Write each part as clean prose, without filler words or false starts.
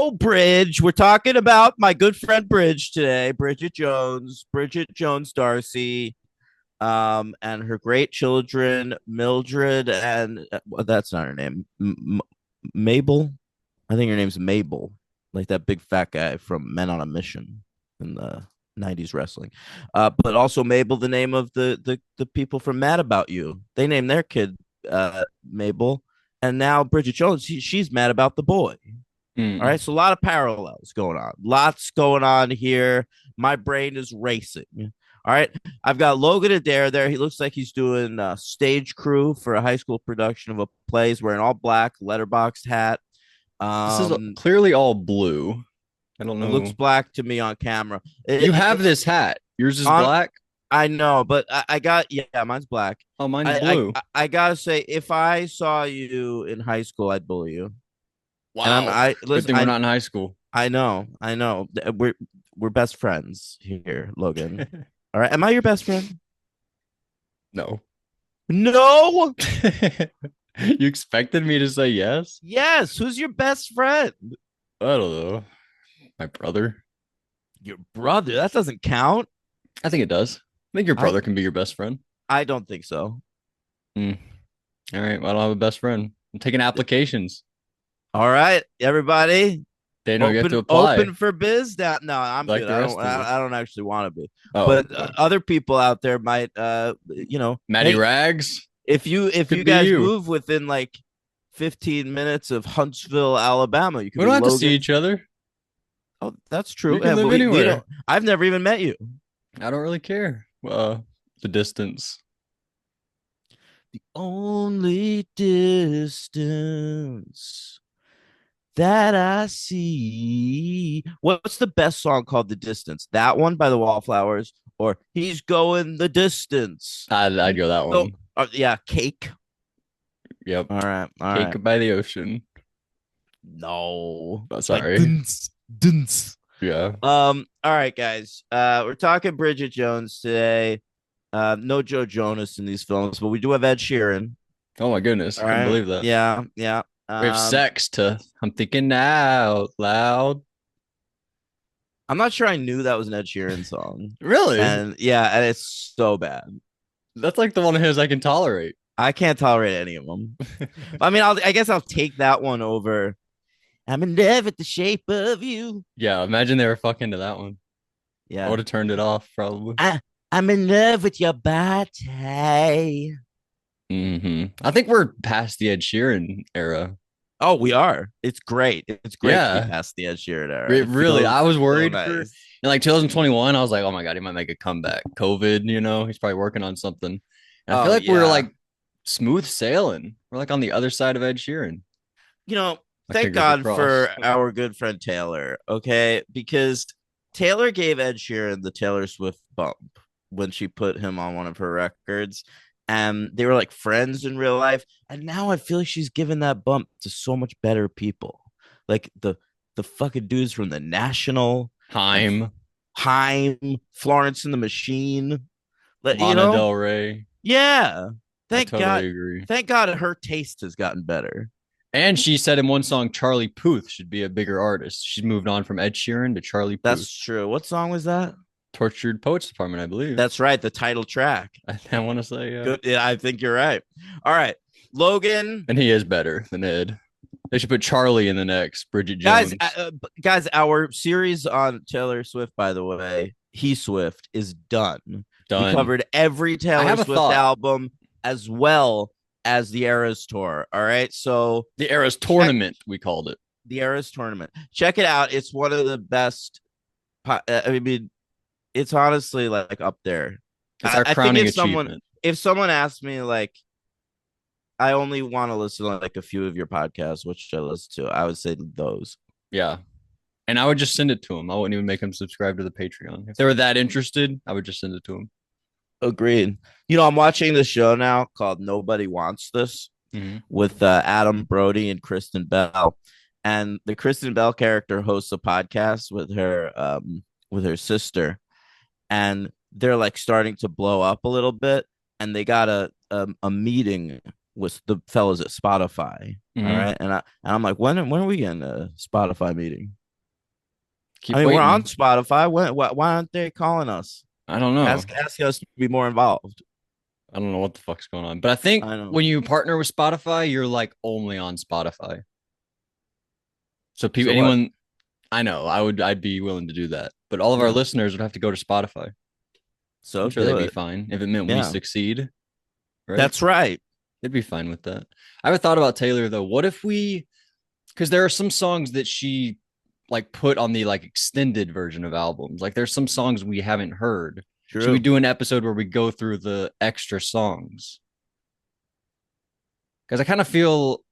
So, Bridge, we're talking about my good friend Bridge today, Bridget Jones Darcy, and her great children, Mildred, and that's not her name, Mabel. I think her name's Mabel, like that big fat guy from Men on a Mission in the '90s wrestling. But also Mabel, the name of the people from Mad About You. They named their kid Mabel, and now Bridget Jones, she's mad about the boy. All right, Mm. so a lot of parallels going on. Lots going on here. My brain is racing. All right, I've got Logan Adair there. He looks like he's doing stage crew for a high school production of a play. He's wearing all black, letterboxed hat. This is Um, clearly all blue. I don't it looks know. black to me on camera. You have this hat. Yours is On, black. I know, but I got mine's black. Oh, mine's blue. I gotta say, if I saw you in high school, I'd bully you. And Wow. I Good listen. thing we're not in high school. I know. We're best friends here, Logan. All right. Am I your best friend? No. No. You expected me to say yes? Yes. Who's your best friend? I don't know. My brother. Your brother. That doesn't count. I think it does. I think your I brother can be your best friend. I don't think so. Mm. All right. Well, I don't have a best friend. I'm taking applications. All right, everybody. Daniel, you have to Open apply for biz down. No, I'm like good. the rest of I us. don't actually want to be. Oh, But other people out there might Matty hey, Rags if you could be guys you. move within like 15 minutes of Huntsville, Alabama, you could We be don't have to see Logan. each other. Oh, that's You true. can Yeah, but live we anywhere. don't. I've never even met you. I don't really care. The distance. The only distance that I see. What's the best song called "The Distance"? That one by the Wallflowers, or "He's Going the Distance"? I'd go that So, one. yeah, "Cake." Yep. All right, all right. Cake by the ocean. No, Oh, like sorry. dunce, dunce. Yeah. All right, guys. We're talking Bridget Jones today. No Joe Jonas in these films, but we do have Ed Sheeran. Oh my goodness. I All couldn't right. believe that. Yeah, yeah. We have sex to I'm thinking now loud. I'm not sure I knew that was an Ed Sheeran song. Really? And yeah, and it's so bad. That's like the one of his I can tolerate. I can't tolerate any of them. I mean, I guess I'll take that one over. I'm in love with the shape of you. Yeah, imagine they were fucking to that one. I Yeah. would have turned it off probably. I'm in love with your body. I think we're past the Ed Sheeran era. Oh, we are. It's great. It's great to be Yeah. past the Ed Sheeran era. It Really, I feels was so worried for nice. in like 2021. I was like, oh my God, he might make a comeback. COVID, he's probably working on something. And I feel Oh like we're yeah. like smooth sailing. We're like on the other side of Ed Sheeran. You know, My thank fingers are God crossed. for our good friend Taylor. Okay, because Taylor gave Ed Sheeran the Taylor Swift bump when she put him on one of her records. And they were like friends in real life. And now I feel like she's given that bump to so much better people. Like the fucking dudes from the National and Time, Haim, Florence and the Machine. You Lana know? Del Rey. Yeah. I Thank God. totally agree. Thank God her taste has gotten better. And she said in one song, Charlie Puth should be a bigger artist. She's moved on from Ed Sheeran to Charlie Puth. That's true. What song was that? Tortured Poets Department, I believe. That's right, the title track. I want to say, Good. Yeah, I think you're right. All right, Logan. and he is better than Ed. They should put Charlie in the next Bridget Guys, Jones. guys, our series on Taylor Swift, by the way, He Swift, is done. We Done. covered every I Taylor have a Swift thought. album as well as the Eras tour. All right, so The Eras check tournament, we called it. the Eras tournament. Check it out. It's one of the best. I mean, it's honestly like up there. It's our I think crowning achievement. if someone asked me like I only want to listen to like a few of your podcasts, which I listen to, I would say those. Yeah. And I would just send it to them. I wouldn't even make them subscribe to the Patreon. If they were that interested, I would just send it to them. Agreed. You know, I'm watching this show now called Nobody Wants This with Adam Brody and Kristen Bell. And the Kristen Bell character hosts a podcast with her sister, and they're like starting to blow up a little bit. And they got a meeting with the fellas at Spotify. All Hmm. right, and I'm like, when are we getting a Spotify meeting? I Keep mean, we're on waiting. Spotify. Why aren't they calling us? I don't know. Ask us to be more involved. I don't know what the fuck's going on. But I think I know. when you partner with Spotify, you're like only on Spotify. So people, So what? anyone I know, I'd be willing to do that. But all of our Yeah. listeners would have to go to Spotify. I'm So sure they'd do be it. fine if it meant we Yeah. succeed, right? That's right. They'd be fine with that. I haven't thought about Taylor though. What if we, because there are some songs that she like put on the like extended version of albums. Like there's some songs we haven't heard. Should we True. do an episode where we go through the extra songs? Because I kind of feel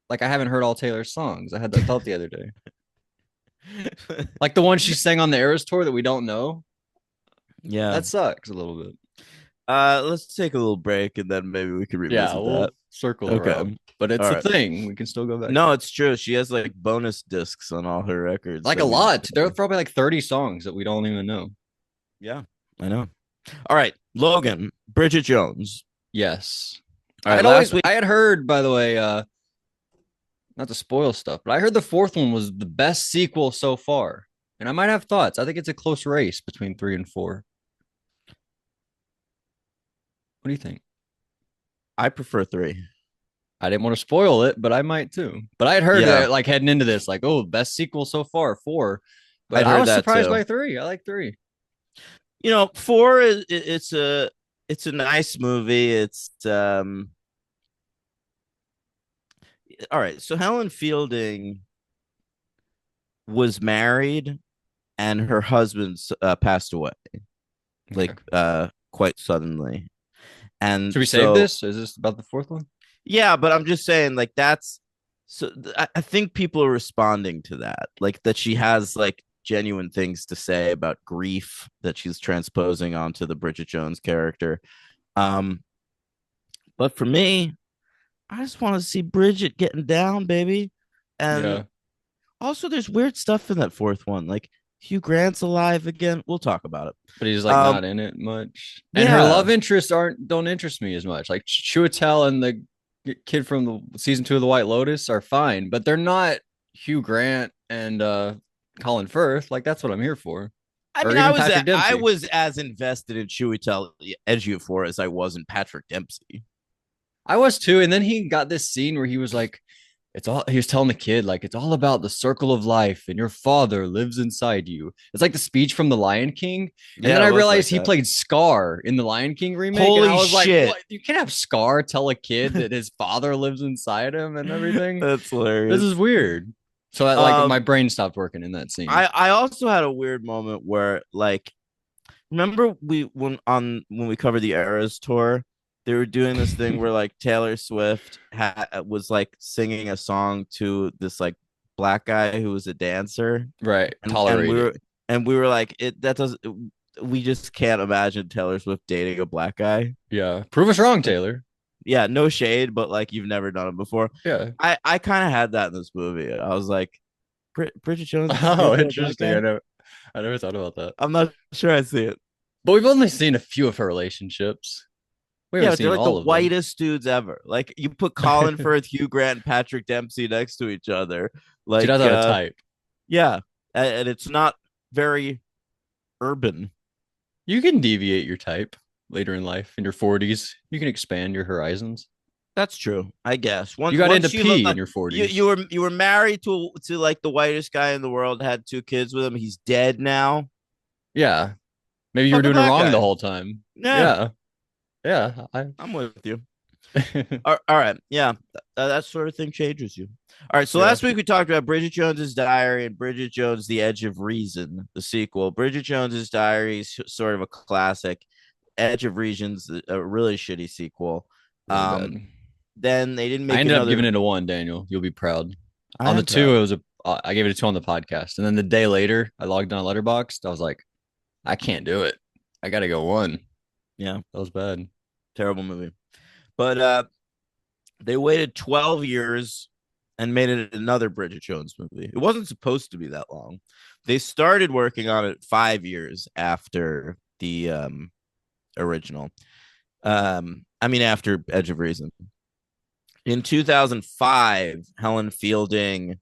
like I haven't heard all Taylor's songs. I had that thought the other day. Like the one she sang on the Eras tour that we don't know. Yeah. That sucks a little bit. Let's take a little break and then maybe we can Yeah, revisit we'll that. circle Okay. around. But it's All a right. thing. We can still go back to No, it. it's true. She has like bonus discs on all her records Like a that we don't lot. There are know. probably like 30 songs that we don't even know. Yeah, I know. All right, Logan, Bridget Jones. Yes. All right, last week I had heard, by the way, not to spoil stuff, but I heard the fourth one was the best sequel so far. And I might have thoughts. I think it's a close race between three and four. What do you think? I prefer three. I didn't want to spoil it, but I might too. But I had heard Yeah, that like heading into this, like, oh, best sequel so far, four. But I'd I heard was that surprised too. by three. I like three. Four is it's a nice movie. It's all right. So Helen Fielding was married, and her husband passed away Okay. like quite suddenly, and Should we save so this? Is this about the fourth one? yeah. But I'm just saying, like that's so. I think people are responding to that, like that she has like genuine things to say about grief that she's transposing onto the Bridget Jones character. Um, but for me, I just want to see Bridget getting down, baby. And Yeah. also, there's weird stuff in that fourth one. Like Hugh Grant's alive again. We'll talk about it. But he's like Um, not in it much. And her yeah, love interests aren't don't interest me as much. Like Chiwetel and the kid from the season two of the White Lotus are fine, but they're not Hugh Grant and Colin Firth. Like that's what I'm here for. I Or mean, even Patrick I Dempsey. was as invested in Chiwetel Ejiofor as I was in Patrick Dempsey. I was too. And then he got this scene where he was like, he was telling the kid, like, it's all about the circle of life and your father lives inside you. It's like the speech from The Lion King. And then Yeah, I it was like realized he that. played Scar in the Lion King remake. And I Holy was like, shit, what? You can't have Scar tell a kid that his father lives inside him and everything. that's This is hilarious. weird. So like my Um, brain stopped working in that scene. I also had a weird moment where like remember when we covered the Eras tour, they were doing this thing where like Taylor Swift was like singing a song to this like black guy who was a dancer, Right. and Tolerate it. we were like it that doesn't we just can't imagine Taylor Swift dating a black guy. Yeah. Prove us wrong, Taylor. Yeah, no shade, but like you've never done it before. Yeah. I kind of had that in this movie. I was like, Bridget Jones is Oh, good for a black interesting. guy. I never thought about that. I'm not sure I see it. But we've only seen a few of her relationships. We Yeah, haven't but they're seen like the all of them. whitest dudes ever. Like you put Colin Firth, Hugh Grant, and Patrick Dempsey next to each other. She does Like have a type. yeah. And it's not very urban. You can deviate your type later in life, in your 40s. You can expand your horizons. That's true, I guess. You Once got into once you P in your 40s. you were married to like the whitest guy in the world, had two kids with him. He's dead now. Yeah. Maybe you were Fuck a doing it black wrong the guy. whole time. Yeah, Yeah. Yeah. I I'm with you. All right. Yeah. That sort of thing changes you. All right. So yeah. last week we talked about Bridget Jones's Diary and Bridget Jones: The Edge of Reason, the sequel. Bridget Jones's Diary is sort of a classic. Edge of Reason's a really shitty sequel. Really bad. Then they didn't I make ended up giving another. it a one, Daniel. You'll be proud. I On the am two, proud. it was I gave it a two on the podcast. And then the day later, I logged on Letterboxd. I was like, I can't do it. I gotta go one. Yeah, That was bad. terrible movie. But they waited 12 years and made it another Bridget Jones movie. It wasn't supposed to be that long. They started working on it 5 years after the original. I mean, after Edge of Reason. In 2005, Helen Fielding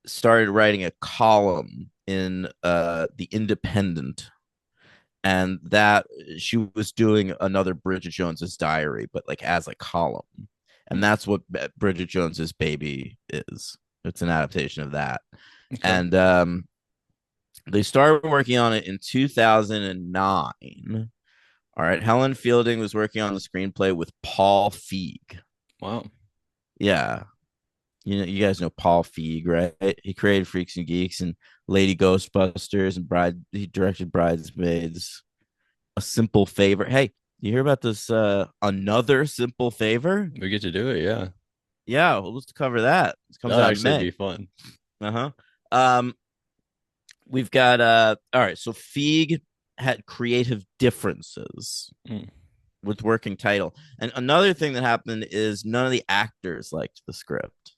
started writing a column in the Independent, and that she was doing another Bridget Jones's Diary, but like as a column, and Hmm. that's what Bridget Jones's Baby is. It's an adaptation of that, Okay. and they started working on it in 2009. All right, Helen Fielding was working on the screenplay with Paul Feig. Wow. Yeah, you guys know Paul Feig, right? He created Freaks and Geeks and Lady Ghostbusters and Bride. He directed Bridesmaids. A Simple Favor. Hey, you hear about this? Another Simple Favor. We get to do it. Yeah. Yeah, well, let's cover that. It comes That'll out in actually May. be fun. Uh huh. We've got All right. So Feig had creative differences Mm. with working title, and another thing that happened is none of the actors liked the script,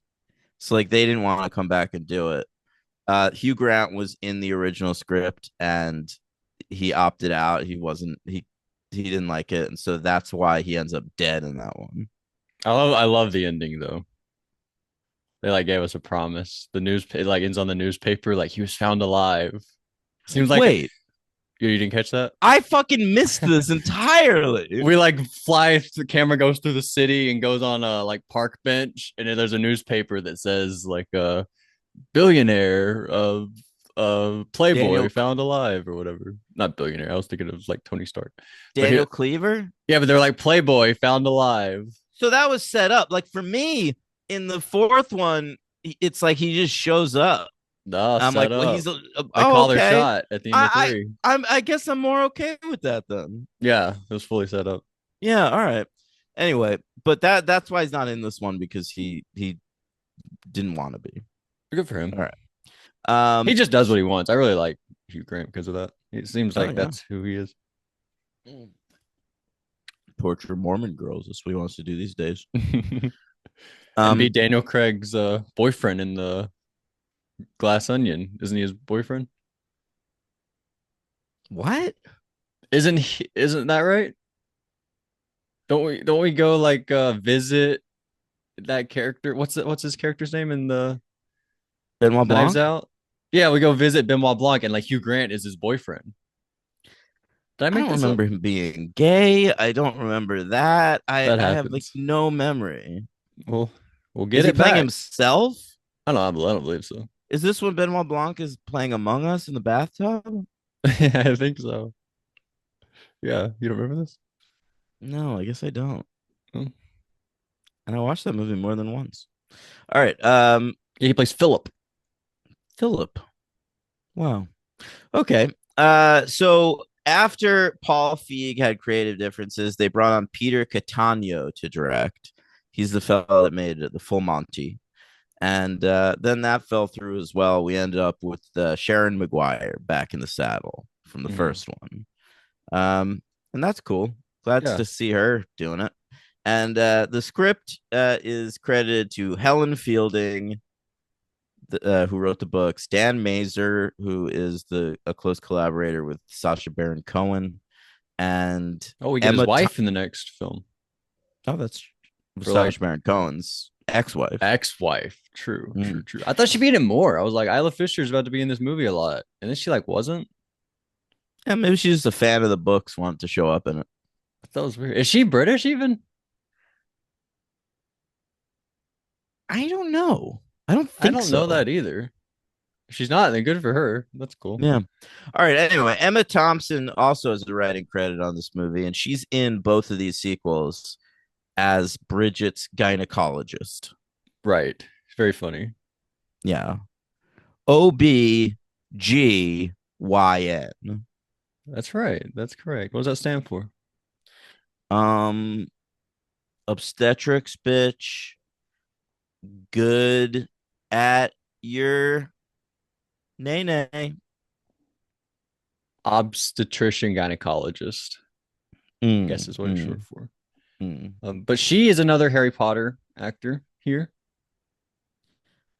so like they didn't want to come back and do it. Hugh Grant was in the original script and he opted out. He didn't like it, and so that's why he ends up dead in that one. I love the ending though. They like gave us a promise. The news it like ends on the newspaper like he was found alive. Seems like Wait, you didn't catch that? I fucking missed this entirely. We like fly, the camera goes through the city and goes on a like park bench, and then there's a newspaper that says like a billionaire of Playboy Daniel found alive or whatever. Not billionaire. I was thinking of like Tony Stark. But Daniel Cleaver. yeah, but they're like Playboy found alive. So that was set up. Like for me, in the fourth one, it's like he just shows up. Nah, I'm set like, well, up. he's They oh call their okay. shot at the end of three. I guess I'm more okay with that then. Yeah, it was fully set up. Yeah, all right. Anyway, but that's why he's not in this one because he didn't want to be. Good for All him. right. Um He just does what he wants. I really like Hugh Grant because of that. It seems oh like yeah. that's who he is. Torture Mormon girls. That's what he wants to do these days. And be Um Daniel Craig's boyfriend in the Glass Onion. Isn't he his boyfriend? what? Isn't that right? Don't we go like visit that character? What's his character's name in the Benoit Knives Blanc? Out? Yeah, we go visit Benoit Blanc and like Hugh Grant is his boyfriend. Did I I make don't this up? remember him being gay. I don't remember that. That I have like happens. no memory. We'll Is get he it playing back. himself? I don't believe so. Is this when Benoit Blanc is playing Among Us in the bathtub? Yeah, I think so. Yeah, you don't remember this? No, I guess I don't. Oh. And I watched that movie more than once. All right. Yeah, he plays Philip. Philip. Wow. Okay. So after Paul Feig had creative differences, they brought on Peter Catania to direct. He's the fellow that made the Full Monty. And then that fell through as well. We ended up with Sharon Maguire back in the saddle from the Mhm. first one. And that's cool. Glad Yeah. to see her doing it. And the script is credited to Helen Fielding, who wrote the books, Dan Mazer, who is a close collaborator with Sacha Baron Cohen, and Oh, we get his Emma. wife in the next film Oh, that's for like Sacha Baron Cohen's ex-wife. ex-wife. True, true, Mm. true. I thought she'd be in it more. I was like, Isla Fisher's about to be in this movie a lot, and then she like wasn't. Yeah, maybe she's just a fan of the books, wanted to show up in it. I thought it was weird. Is she British even? I don't know. I don't I think don't know so. that either. If she's not, then good for her. That's cool. Yeah. All right. Anyway, Emma Thompson also has a writing credit on this movie, and she's in both of these sequels as Bridget's gynecologist. Right. It's very funny. Yeah. OBGYN. That's right. That's correct. What does that stand for? Um, obstetrics, bitch. Good at your nay nay. Obstetrician gynecologist, I guess Mm, is what it's short mm, for. mm. But she is another Harry Potter actor here.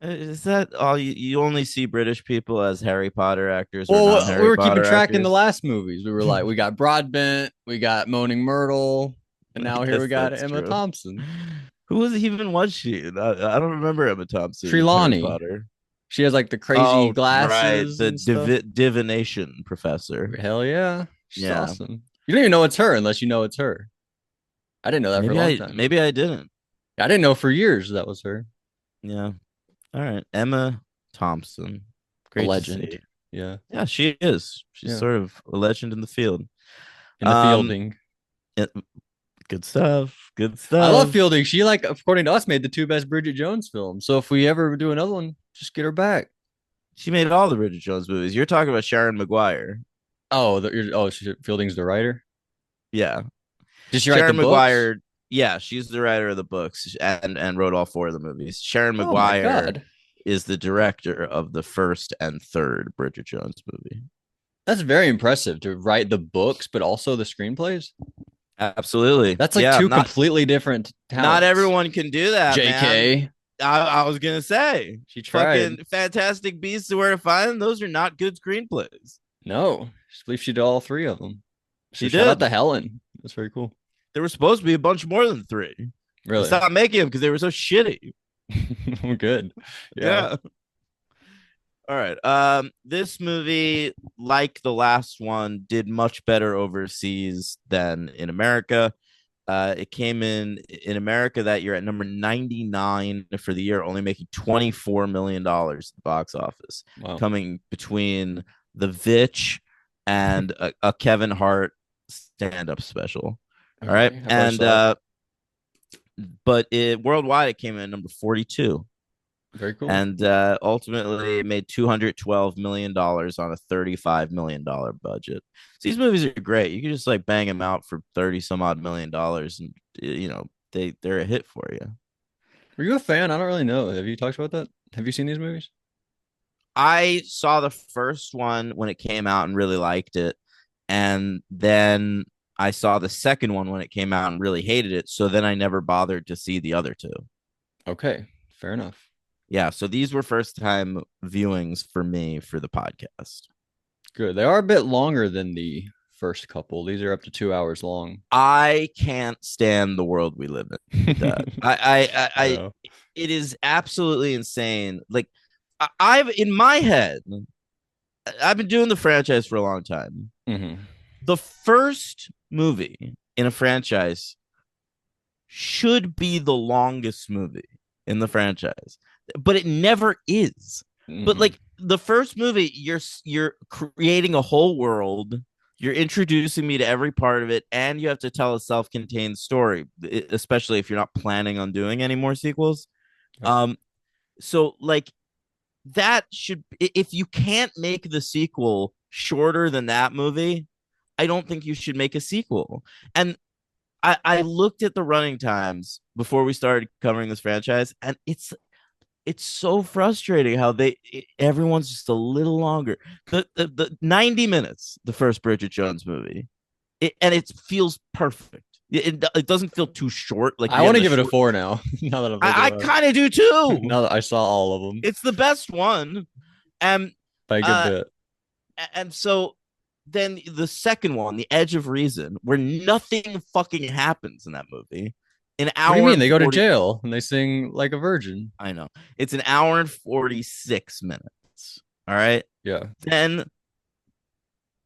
Is that all you only see British people as Harry Potter actors or non Well, we Harry were keeping Potter track in the actors? last movies. We were like, we got Broadbent, we got Moaning Myrtle, and I now here guess we got that's Emma true. Thompson. Even was she? I don't remember Emma Thompson in Harry Trelawney. Potter. She has like the crazy Oh, right, glasses the and stuff. divination professor. Hell yeah. She's Yeah, awesome. You don't even know it's her unless you know it's her. I didn't know that for a long time. maybe I didn't. I didn't know for years that was her. Yeah. All right, Emma Thompson. A Great to legend. see. Yeah. Yeah, she is. She's Yeah. sort of a legend in the field. In the Um, fielding. it- Good stuff. Good I love stuff. fielding. She like, according to us, made the two best Bridget Jones films. So if we ever do another one, just get her back. She made all the Bridget Jones movies. You're talking about Sharon Maguire. Oh, Fielding's the writer. Yeah. Did she write the Sharon books? Maguire, yeah, she's the writer of the books and wrote all four of the movies. Sharon Oh my Maguire God. is the director of the first and third Bridget Jones movie. That's very impressive to write the books, but also the screenplays. Absolutely. That's like Yeah, two completely different not talents. everyone can do that, man. JK. I was gonna say, She tried. fucking Fantastic Beasts and Where to Find Them. Those are not good screenplays. No, I believe she did all three of them. So She shout out to did. Helen. That's very cool. There were supposed to be a bunch more than three. They Really? stopped making them because they were so shitty. Good. Yeah. Yeah. All right. This movie, like the last one, did much better overseas than in America. It came in America that year at number 99 for the year, only making $24 million at the box office, Wow. coming between The Vitch and a Kevin Hart stand-up special. All right, Okay. I've always and saw it. but worldwide it came in at number 42, Very cool. and ultimately it made $212 million on a $35 million budget. So these movies are great. You can just like bang them out for 30 some odd $1 million, and they're a hit for you. Were you a fan? I don't really know. Have you talked about that? Have you seen these movies? I saw the first one when it came out and really liked it, and then I saw the second one when it came out and really hated it. So then I never bothered to see the other two. Okay. Fair enough. Yeah, so these were first time viewings for me for the podcast. Good. They are a bit longer than the first couple. These are up to 2 hours long. I can't stand the world we live in with that. Yeah. It is absolutely insane. Like, I've in my head, I've been doing the franchise for a long time. Mm-hmm. The first movie in a franchise should be the longest movie in the franchise, but it never is. But Mm-hmm. like the first movie, you're creating a whole world. You're introducing me to every part of it, and you have to tell a self-contained story, especially if you're not planning on doing any more sequels. Yep. Um, so like that should, if you can't make the sequel shorter than that movie, I don't think you should make a sequel. And I looked at the running times before we started covering this franchise, and it's so frustrating how everyone's just a little longer. The 90 minutes, the first Bridget Jones movie, and it feels perfect. It doesn't feel too short. Like I you want have to the give it a short. 4 now. Now that I'm thinking I about it. kind of do too. Now that I saw all of them It's the best one, and by a good uh, bit. and so then the second one, The Edge of Reason, where nothing fucking happens in that movie, an What do you hour mean? and They go to 40. jail and they sing like a virgin. I know it's an hour and 46 minutes. All right. Yeah. Then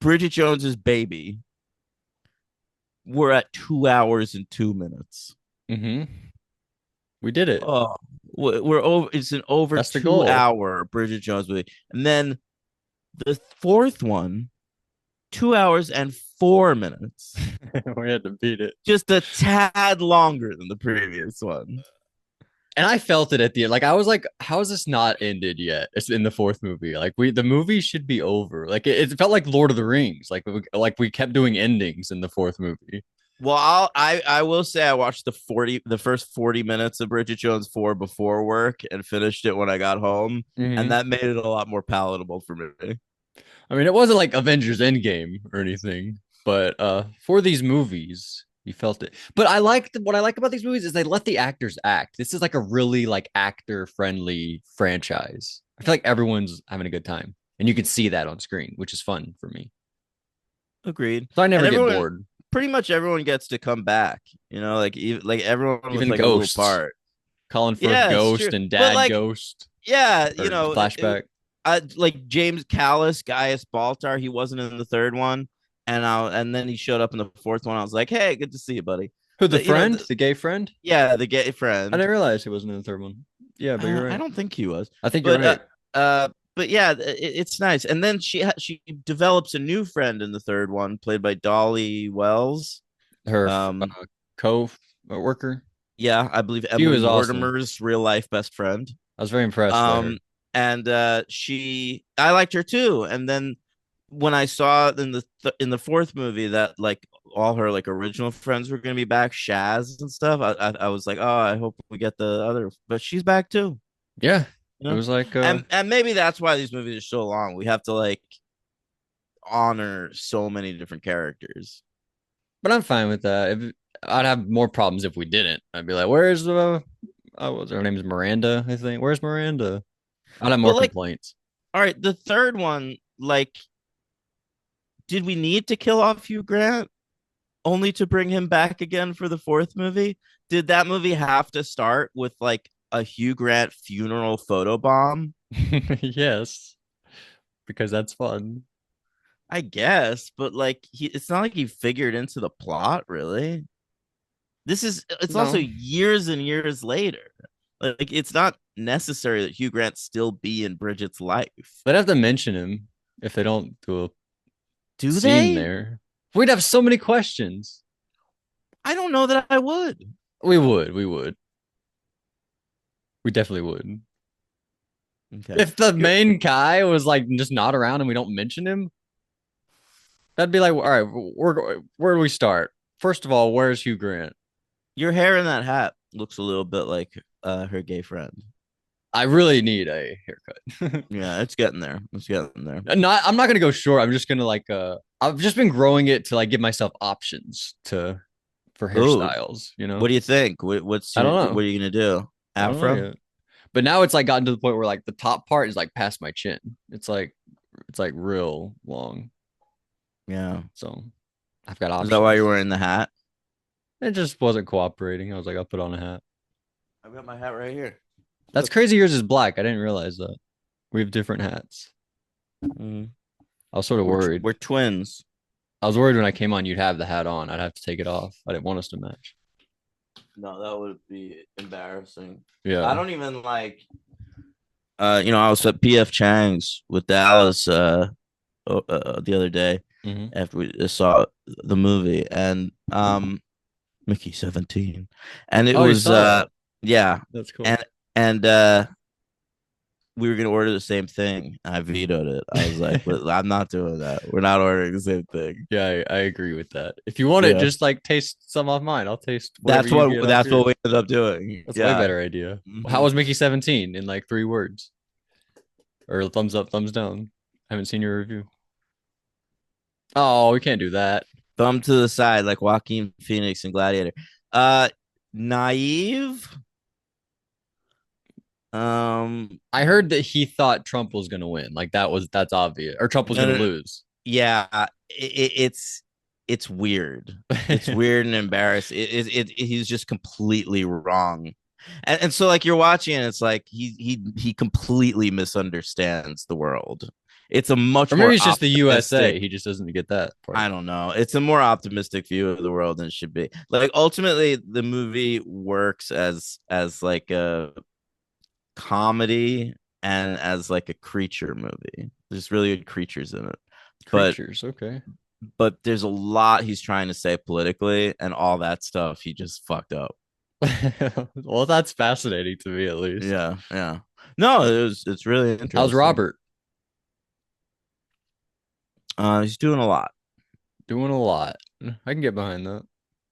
Bridget Jones's Baby, we're at 2 hours and 2 minutes. Mm-hmm. We did it. Oh, we're over. It's an over That's the two goal. hour Bridget Jones movie, and then the fourth one, 2 hours and 4 minutes, We had to beat it. just a tad longer than the previous one. And I felt it at the end. Like I was like, how is this not ended yet? It's in the fourth movie. Like the movie should be over. Like it felt like Lord of the Rings. Like we kept doing endings in the fourth movie. Well, I will say I watched the first 40 minutes of Bridget Jones 4 before work and finished it when I got home, and Mm-hmm. that made it a lot more palatable for me. I mean, it wasn't like Avengers Endgame or anything, but for these movies, you felt it. But what I like about these movies is they let the actors act. This is like a really like actor friendly franchise. I feel like everyone's having a good time, and you can see that on screen, which is fun for me. Agreed. So I And never get everyone, bored. pretty much everyone gets to come back. Like like everyone with Even like a little ghosts. part. Colin Firth Yeah, it's ghost true. and But dad like, ghost yeah, or flashback. like James Callis, Gaius Baltar, he wasn't in the third one, and then he showed up in the fourth one. I was like, hey, good to see you, buddy. Who, the The, you know, friend, the, the gay friend? yeah, the gay I friend. didn't realize he wasn't in the third one. Yeah, but you're I right. don't think he was, I think you're but right. but yeah, it's nice. And then she develops a new friend in the third one, played by Dolly Wells. Her Um, co-worker. yeah, I believe She Emily was awesome. Mortimer's real life best friend. I was very impressed by her. Um, and I liked her too. And then when I saw in in the fourth movie that like all her like original friends were gonna be back, Shaz and stuff, I was like, oh, I hope we get the other, but she's back too. Yeah, You it know, was like and maybe that's why these movies are so long. We have to like honor so many different characters. but I'm fine with that. I'd have more problems if we didn't. I'd be like, "Where's the? Oh, what's her name is Miranda? I think. Where's Miranda?" I'd have more But like, complaints. all right, the third one, like, did we need to kill off Hugh Grant only to bring him back again for the fourth movie? Did that movie have to start with like a Hugh Grant funeral photo bomb? Yes, because that's fun. I guess, but like it's not like he figured into the plot really. It's also No, years and years later. Like it's not necessary that Hugh Grant still be in Bridget's life. they'd have to mention him if they don't do a Do scene they? there. We'd have so many questions. I don't know that I would. We would. We would. We definitely would. Okay. If the Your main guy was like just not around and we don't mention him, that'd be like, all right, where do we start? First of all, where's Hugh Grant? your hair in that hat looks a little bit like her gay friend. I really need a haircut. Yeah, it's getting there. It's getting there. Not, I'm not gonna go short. I'm just gonna like, I've just been growing it to like give myself options to for Oh, hairstyles. what do you think? I don't What know. are you gonna do? I don't know Afro? yet. But now it's like gotten to the point where like the top part is like past my chin. It's like real long. Yeah. So I've got Is that why you're options. wearing the hat? It just wasn't cooperating. I was like, I'll put on a hat. I've got my hat right here. That's Look. crazy. Yours is black. I didn't realize that. We have different hats. Mhm. I was sort of worried. We're twins. I was worried when I came on, you'd have the hat on. I'd have to take it off. I didn't want us to match. No, that would be embarrassing. I Yeah. don't even like I was at PF Chang's with Dallas the other day Hmm. after we saw the movie and Mickey 17. And it Oh, you was saw that? yeah. That's cool. And we were gonna order the same thing. I vetoed it. I was like, I'm not doing that. We're not ordering the same thing. Yeah, I agree with that. If you want it, Yeah. just like taste some off mine. I'll taste whatever you get off That's what yours. we ended up doing. That's a way Yeah. better idea. How Mhm. was Mickey 17 in like 3 words? Or thumbs up, thumbs down? I haven't seen your review. Oh, we can't do that. Thumb to the side like Joaquin Phoenix and Gladiator. Uh Naive. I heard that he thought Trump was gonna win. Like that's obvious. Or Trump was No, gonna no, no. lose. Yeah, it's weird. It's weird and embarrassing. He's just completely wrong. And so like you're watching and it's like he completely misunderstands the world. It's a much Or maybe more it's just the USA. optimistic. He just doesn't get that part. I don't know. It's a more optimistic view of the world than it should be. Like ultimately the movie works as like a comedy and as like a creature movie. There's really good creatures in it. But Creatures, okay. there's a lot he's trying to say politically and all that stuff he just fucked up. Well, that's fascinating to me at least. Yeah, yeah. No, it's really How's interesting. Robert? He's doing a lot. Doing a lot. I can get behind that.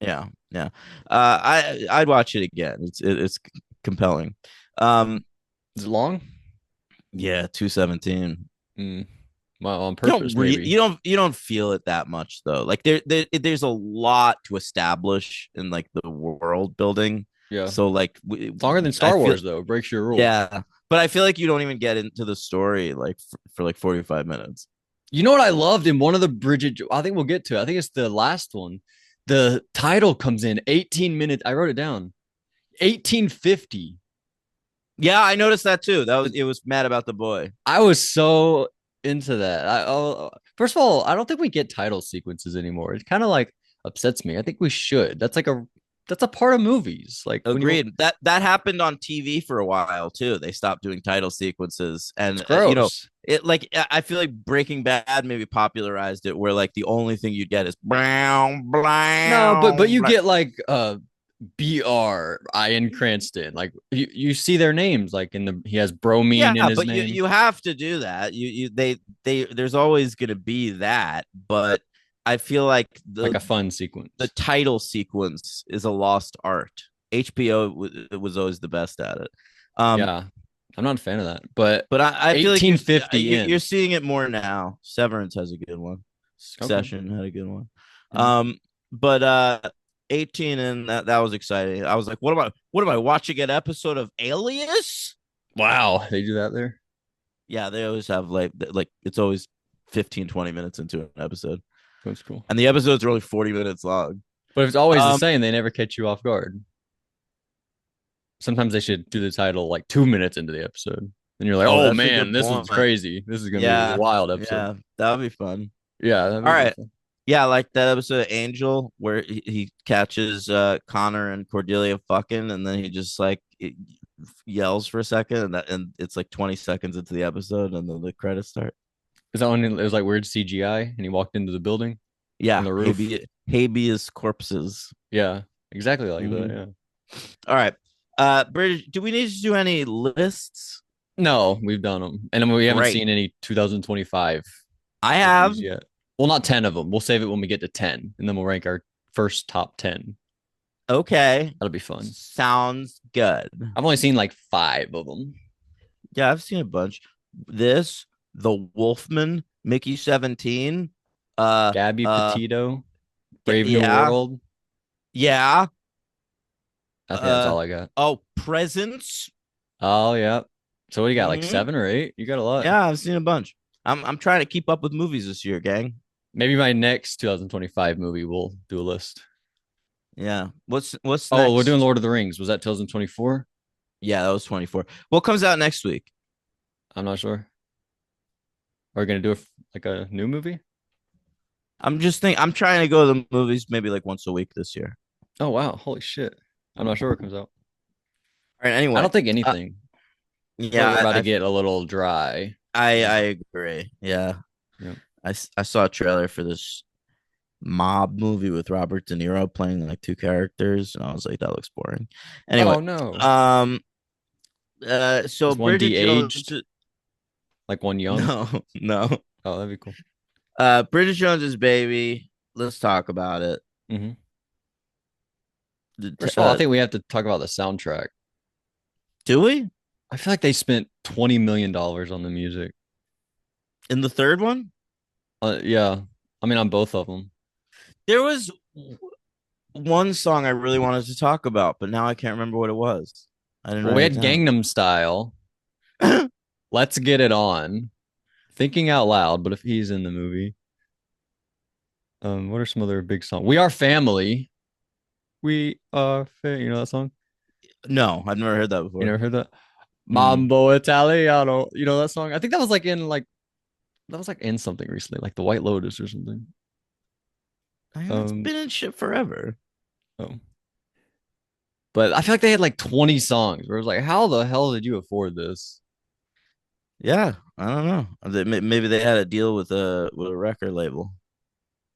Yeah, yeah. I'd watch it again. It's compelling. Um, Is it long? yeah, 217. Mm. Well, on purpose, maybe. You don't feel it that much though. Like there's a lot to establish in like the world building. Yeah. So like It's longer than I Star feel Wars, though. Breaks your rules. yeah, but I feel like you don't even get into the story like for like 45 minutes. You know what I loved in one of the I think we'll get to it. I think it's the last one. The title comes in 18 minutes. I wrote it down. 1850. Yeah, I noticed that too. That was it was mad about the boy. I was so into that. First of all, I don't think we get title sequences anymore. It kind of like upsets me. I think we should. That's a part of movies. Like when you, Agreed. That happened on TV for a while too. They stopped doing title sequences, it's and gross. it like I feel like Breaking Bad maybe popularized it, where like the only thing you'd get is brown, No, but brown, you brown. get like BR Ian Cranston. Like you see their names like in the he has bromine in Yeah, his but name. you have to do that. They there's always gonna be that, but I feel like Like a fun the sequence. title sequence is a lost art. HBO was always the best at it. Um, Yeah. I'm not a fan of that. But but I feel like 1850 you're in. seeing it more now. Severance has a good one. Okay. Succession had a good one. Mhm. Um, but 18 and that was exciting. I was like, what am I watching an episode of Alias? Wow, they do that there. Yeah, they always have like it's always 15-20 minutes into an episode. That's cool. And the episodes are only 40 minutes long. But if it's always the Um, same, they never catch you off guard. Sometimes they should do the title like 2 minutes into the episode. And you're like, oh, oh that's a man, good this one's point. crazy. This is gonna be a Yeah, wild episode. yeah, that would be fun. Yeah, that'd be All a bit right. fun. Yeah, like that episode of Angel where he catches Connor and Cordelia fucking, and then he just like yells for a second, and it's like 20 seconds into the episode, and then the credits start. Is that when it was like weird CGI and he walked into the building on Yeah, the roof? habeas corpses. Yeah, exactly like that. Mhm. Yeah. All right. British, do we need to do any lists? No, we've done them. And then we haven't Great. seen any 2025 I have. movies yet. Well, not 10 of them. We'll save it when we get to 10 and then we'll rank our first top 10. Okay. That'll be fun. Sounds good. I've only seen like 5 of them. Yeah, I've seen a bunch. This, The Wolfman, Mickey 17. Uh, Gabby uh, Petito, Brave New yeah, World. yeah. I think that's Uh, all I got. oh, Presents. Oh, yeah. So what do you got? Like Hmm. 7 or 8? You got a lot. Yeah, I've seen a bunch. I'm trying to keep up with movies this year, gang. Maybe my next 2025 movie will do a list. Yeah. What's Oh, we're doing next? Lord of the Rings. Was that 2024? Yeah, that was 24. What comes out next week? I'm not sure. Are we gonna do like a new movie? I'm trying to go to the movies maybe like once a week this year. Oh wow, holy shit! I'm not sure what comes out. All right. I Anyway, don't think uh, anything. I feel like we're yeah, about to get a little dry. I agree. Yeah, Yeah. I saw a trailer for this mob movie with Robert De Niro playing like two characters, and I was like, that looks boring. Anyway, Oh no, um, so is one Bridget Jones, de-aged, like one young? no, no, Oh, that'd be cool. Bridget Jones's Baby. Let's talk about it. Hmm. The First of all, I think we have to talk about the soundtrack. Do we I feel like they spent $20 million on the music. in the third one? Yeah, I mean on both of them. There was one song I really wanted to talk about, but now I can't remember what it was. I didn't Well, we write it had down. Gangnam Style. Let's Get It On. Thinking Out Loud, but if he's in the movie, what are some other big songs? We Are Family. You know that song? No, I've never heard that You before. never heard that? Mm. Mambo Italiano. You know that song? I think that was like in something recently, like the White Lotus or something. I mean, that's Um, been in shit forever. oh. But I feel like they had like 20 songs where it was like, how the hell did you afford this? Yeah, I don't know. Maybe they had a deal with a record label.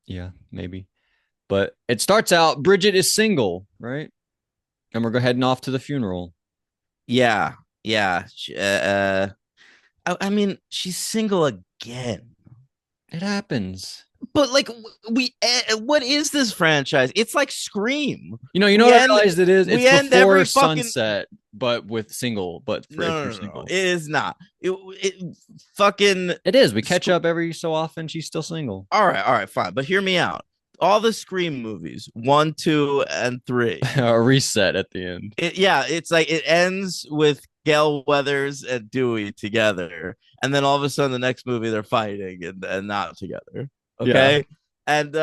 Yeah, maybe. But it starts out Bridget is single, right? And we're heading off to the funeral. Yeah, yeah. I mean, she's single again. It happens. But like, what is this franchise? It's like Scream. You know We what I end, realized it is? It's we end before every fucking. sunset, but with single, but for if you're No. single. It is not. It fucking. It is. We catch up every so often. She's still single. All right, fine. But hear me out. All the Scream movies, one, two, and three. A reset at the end. Yeah, it's like it ends with Gail Weathers and Dewey together, and then all of a sudden the next movie they're fighting and not together. Yeah. Okay, and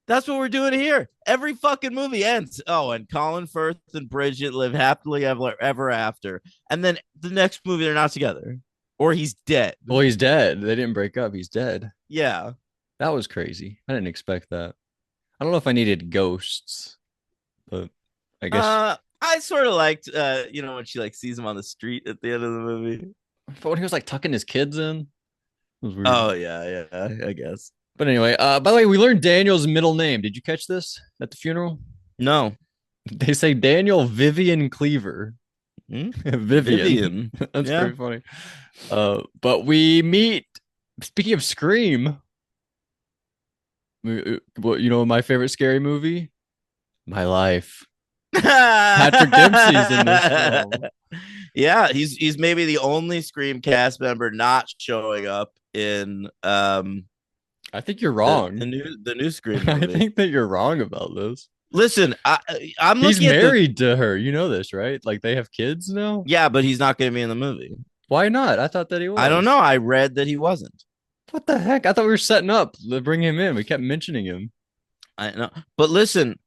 That's what we're doing here. Every fucking movie ends. Oh, and Colin Firth and Bridget live happily ever after. And then the next movie, they're not together, or he's dead. Well, he's dead. They didn't break up. He's dead. Yeah. That was crazy. I didn't expect that. I don't know if I needed ghosts, but I guess. I sort of liked, when she like sees him on the street at the end of the movie. But when he was like tucking his kids in, it was weird. Oh yeah, yeah, I guess. But anyway, by the way, we learned Daniel's middle name. Did you catch this at the funeral? No. They say Daniel Vivian Cleaver. Hmm? Vivian. Vivian. That's Yeah. pretty funny. But we meet. Speaking of Scream, what you know, my favorite scary movie, My Life. Patrick Dempsey's in this film. Yeah, he's maybe the only Scream cast member not showing up in I think you're the, wrong. the new the new Scream I movie. think that you're wrong about this. Listen, I'm He's looking at the married to her. You know this, right? Like they have kids now. yeah, but he's not going to be in the movie. Why not? I thought that he I don't was. know. I read that he wasn't. What the heck? I thought we were setting up to bring him in. We kept mentioning him. I know, but listen,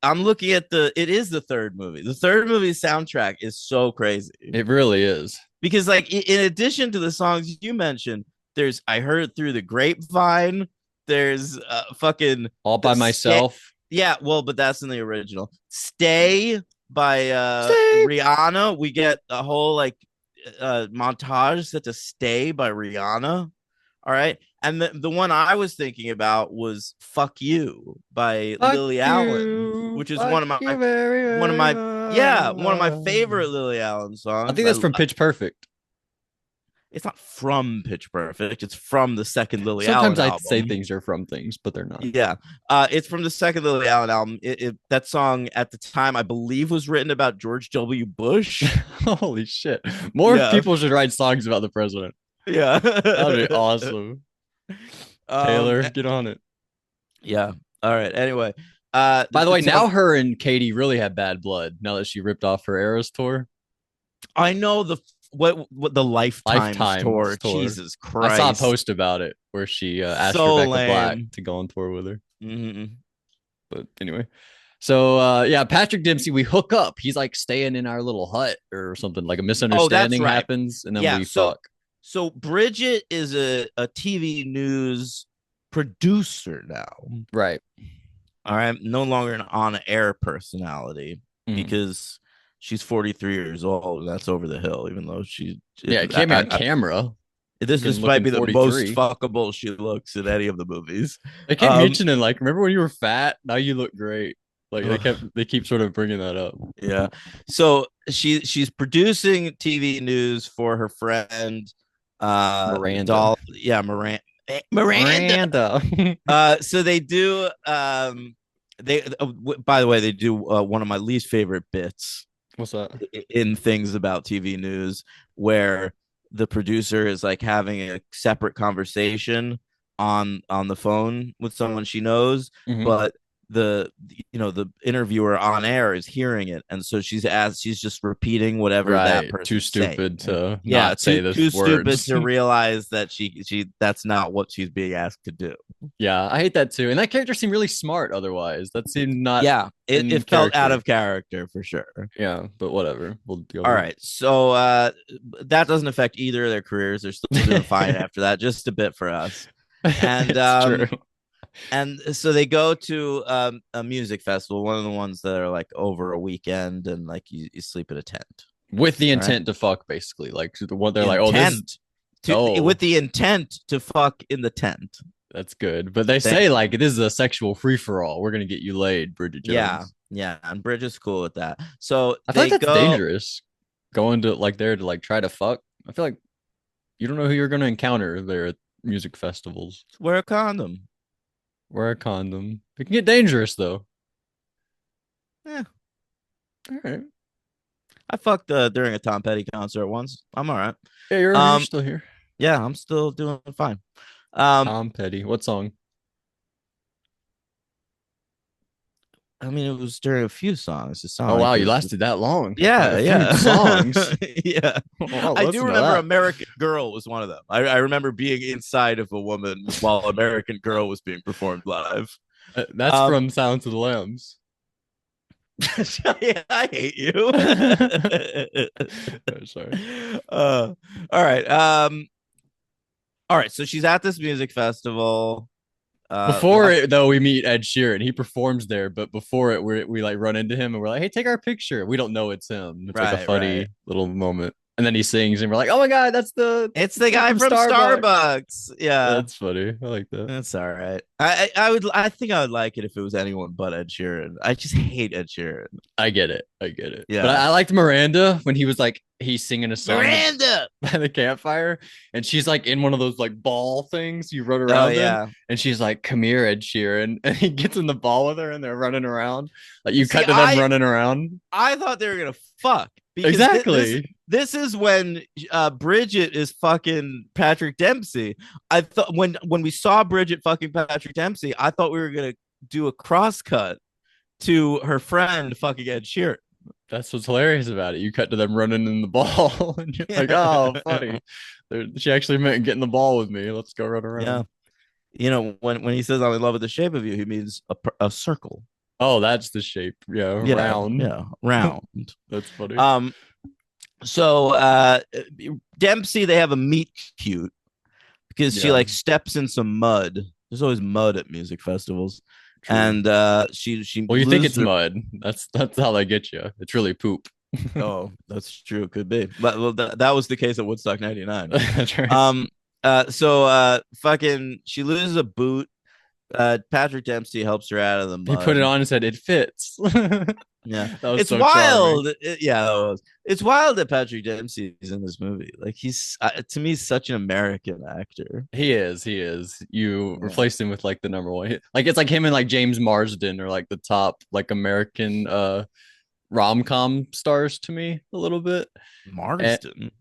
I'm looking at it is the third movie. The third movie's soundtrack is so crazy It really is. because, like, in addition to the songs you mentioned, there's I heard it through the grapevine. There's fucking All by myself. yeah, well, but that's in the original. Stay by Stay. Rihanna. We get a whole like montage set to Stay by Rihanna. All right. And the one I was thinking about was Fuck You by Fuck Lily Allen, you. which is Fuck you very, one of very my yeah, one of my much. favorite Lily Allen I songs. think that's from Pitch Perfect. It's not from Pitch Perfect, it's from the second Lily Sometimes Allen I say album. things are from things, but they're not. Yeah. It's from the second Lily Allen album. That song at the time, I believe, was written about George W. Bush. Holy shit. More Yeah. people should write songs about the president. Yeah. That would be awesome. Taylor, get on it. Yeah. All right. Anyway. By the way, so now her and Katie really have bad blood now that she ripped off her Eras tour. I know what the Lifetimes tour. Tour. Jesus Christ. I saw a post about it where she asked So Rebecca lame. Black to go on tour with her. Mm-hmm. But anyway, so yeah, Patrick Dempsey, we hook up. He's like staying in our little hut or something. Like a misunderstanding right. happens, and then Yeah, we fuck. So Bridget is a TV news producer now. Right. All right. No longer an on-air personality because she's 43 years old. And that's over the hill, even though it can't be on camera. This might be the most fuckable she looks in any of the movies. They kept mentioning, like, remember when you were fat? Now you look great. Like they keep sort of bringing that up. Yeah. So she's producing TV news for her friend Miranda. Miranda. So they do by the way, they do one of my least favorite bits. What's that? In things about TV news where the producer is like having a separate conversation on the phone with someone she knows, but the interviewer on air is hearing it, and so she's just repeating whatever that person too stupid saying. To not say this too words. Stupid to realize that she that's not what she's being asked to do. Yeah, I hate that too. And that character seemed really smart otherwise. That seemed not it felt out of character for sure. Yeah, but whatever. We'll go. All right. So that doesn't affect either of their careers. They're still doing fine after that, just a bit for us. And true. And so they go to a music festival, one of the ones that are like over a weekend, and like you sleep in a tent with the intent to fuck, basically. Like the one they're like, with the intent to fuck in the tent. That's good, but they say like this is a sexual free for all. We're gonna get you laid, Bridget Jones. Yeah, and Bridget's cool with that. So I feel like that's dangerous. Going to like there to like try to fuck. I feel like you don't know who you're gonna encounter there at music festivals. Wear a condom. Wear a condom. It can get dangerous though. Yeah. All right. I fucked during a Tom Petty concert once. I'm all right. Yeah, you're still here. Yeah, I'm still doing fine. Tom Petty. What song? I mean, it was during a few songs. Oh wow, you lasted that long. Yeah. Songs. Yeah. I do remember American Girl was one of them. I remember being inside of a woman while American Girl was being performed live. That's Um, from Silence of the Lambs. yeah, I hate you. Oh, sorry. All right. All right. So she's at this music festival. Before Watch. it, though, we meet Ed Sheeran. He performs there, but before it, we like run into him and we're like, "Hey, take our picture." We don't know it's him. It's like a Right, right. funny little moment, and then he sings, and we're like, "Oh my god, that's It's the the kid guy from from Starbucks." Starbucks. Yeah. That's funny. I like that. That's all right. I would I think I would like it if it was anyone but Ed Sheeran. I just hate Ed Sheeran. I get it. I get it. But Yeah. I liked Miranda when he was like he's singing a song Miranda. by the campfire, and she's like in one of those like ball things you run Oh around in, yeah. and she's like, "Come here, Ed Sheeran," and he gets in the ball with her, and they're running around. Like you See, cut to them running around. I thought they were gonna fuck because Exactly. this is when Bridget is fucking Patrick Dempsey. I thought when we saw Bridget fucking Patrick Dempsey, I thought we were gonna do a cross cut to her friend fucking Ed Sheeran. That's what's hilarious about it. You cut to them running in the ball, and you're like, "Oh, funny." She actually meant getting the ball with me. Let's go run Yeah. around. You know, when he says I'm in love with the shape of you, he means a circle. Oh, that's the shape. Yeah, Yeah, round. yeah, round. That's funny. Um, so Dempsey, they have a meet cute because she Yeah, like steps in some mud. There's always mud at music festivals. true. And she Well, you think loses it's her. mud. That's how they get you. It's really poop. Oh, that's true. It could be. But well, that was the case at Woodstock 99. That's right. Um fucking she loses a boot. Patrick Dempsey helps her out of the He put it mud. on and said it fits. Yeah, That was it's so charming. wild. Yeah, it's wild that Patrick Dempsey is in this movie. Like he's to me such an American actor. He is. He is. You Yeah, replaced him with like the number one. Like it's like him and like James Marsden are like the top like American rom-com stars to me a little bit. And Marsden.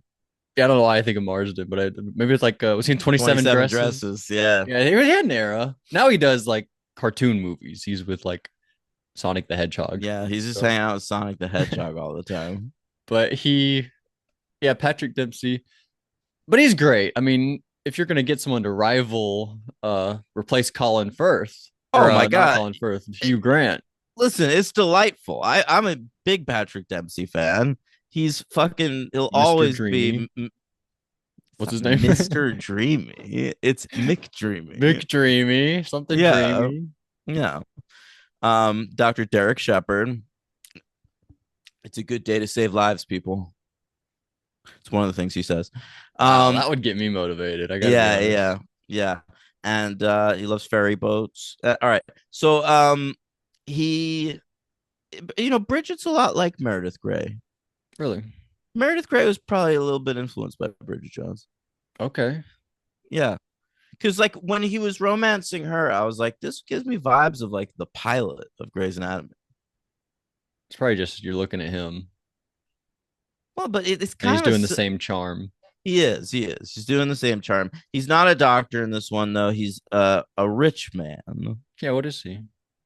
yeah, I don't know why I think of Marsden, but maybe it's like was he in 27 27 Dresses? dresses. Yeah, Yeah, he had an era. Now he does like cartoon movies. He's with like Sonic the Hedgehog. yeah. He's just So, hanging out with Sonic the Hedgehog all the time. but yeah, Patrick Dempsey, but he's great. I mean, if you're gonna get someone to replace Colin Firth Oh or my not god! Colin Firth, Hugh Grant, Listen, it's delightful. I'm a big Patrick Dempsey fan. He'll Mr. always Dreamy, be what's his name? Mr. Dreamy. It's Mick Dreamy. McDreamy, something Yeah, dreamy. yeah. Dr. Derek Shepard. It's a good day to save lives, people. It's one of the things he says. Wow, Um, that would get me motivated. I gotta be yeah, honest. yeah, yeah. And he loves ferry boats. All right. So he Bridget's a lot like Meredith Grey. Really? Meredith Grey was probably a little bit influenced by Bridget Jones. Okay. Yeah. Because like when he was romancing her, I was like, this gives me vibes of like the pilot of Grey's Anatomy. It's probably just you're looking at him Well, but it's and he's kind of doing the same charm. he is. He's doing the same charm. He's not a doctor in this one though. He's a rich man. Yeah, what is he?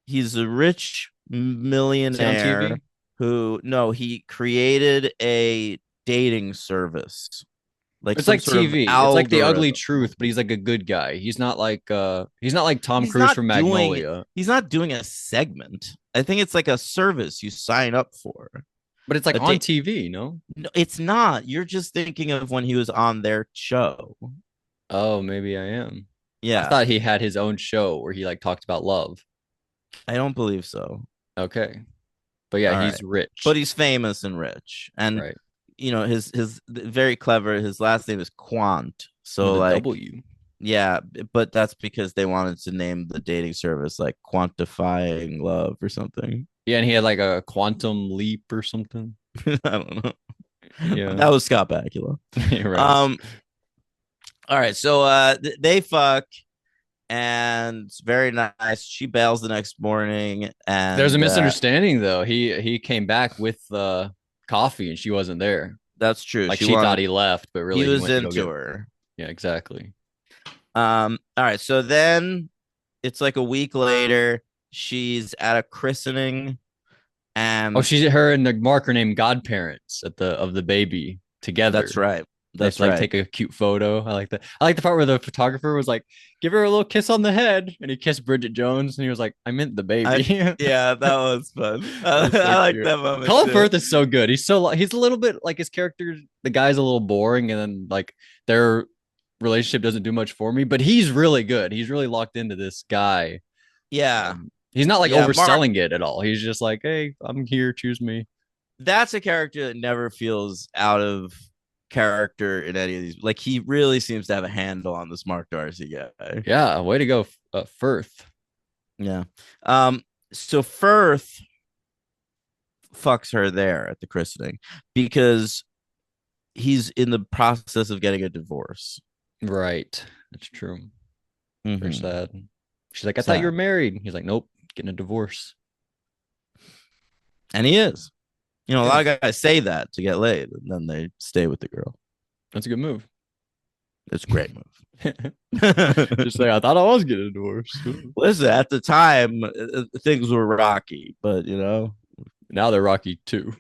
He's a rich Is he on millionaire TV? who no, he created a dating service, like It's some like sort of TV. It's like the ugly algorithm. truth, but he's like a good guy. He's not like Tom He's Cruise not from doing Magnolia, he's not doing a segment. I think it's like a service you sign up for. but it's like A on da- TV, no? no, it's not. You're just thinking of when he was on their show. Oh, maybe I am. I Yeah, thought he had his own show where he like talked about love. I don't believe so. Okay. But yeah, All he's right. But rich. he's famous and rich. And Right. his very clever. His last name is Quant. With So a like W. yeah, but that's because they wanted to name the dating service like Quantifying Love or something. Yeah, and he had like a quantum leap or something. I don't know. Yeah. That was Scott Bakula. You're right. Um all right, so they fuck and it's very nice. She bails the next morning There's a and misunderstanding though. He came back with coffee and she wasn't there. that's true. Like She she thought wanted he left, but he really he was went to go into get. her. Yeah, exactly. All right, so then it's like a week later, she's at a christening Oh, and she's her and the marker named godparents at the of the baby that's together. right. They have That's to like right. take a cute photo. I like that. I like the part where the photographer was like, "Give her a little kiss on the head," and he kissed Bridget Jones, and he was like, "I meant the I baby." Yeah, that was fun. That's so I like cute. that moment Colin too. Firth is so good. He's a little bit like his character. The guy's a little boring, and then like their relationship doesn't do much for me. But he's really good. He's really locked into this guy. Yeah. He's not like Yeah, Mark, overselling it at all. He's just like, "Hey, I'm here. Choose me." that's a character that never feels out of character in any of these. Like he really seems to have a handle on this Mark Darcy guy. Yeah, way to go, Firth. Yeah. Um, so Firth fucks her there at the christening because he's in the process of getting a divorce. Right, that's true. Very Mm-hmm. sad. She's like, "I thought you were Sad. married." He's like, "Nope, getting a divorce." And he is. You know, a lot Yes, of guys say that to get laid, and then they stay with the girl. that's a good move. It's a great move. Just like I thought I was getting a divorce. Listen, at the time, things were rocky, but Now they're Rocky too.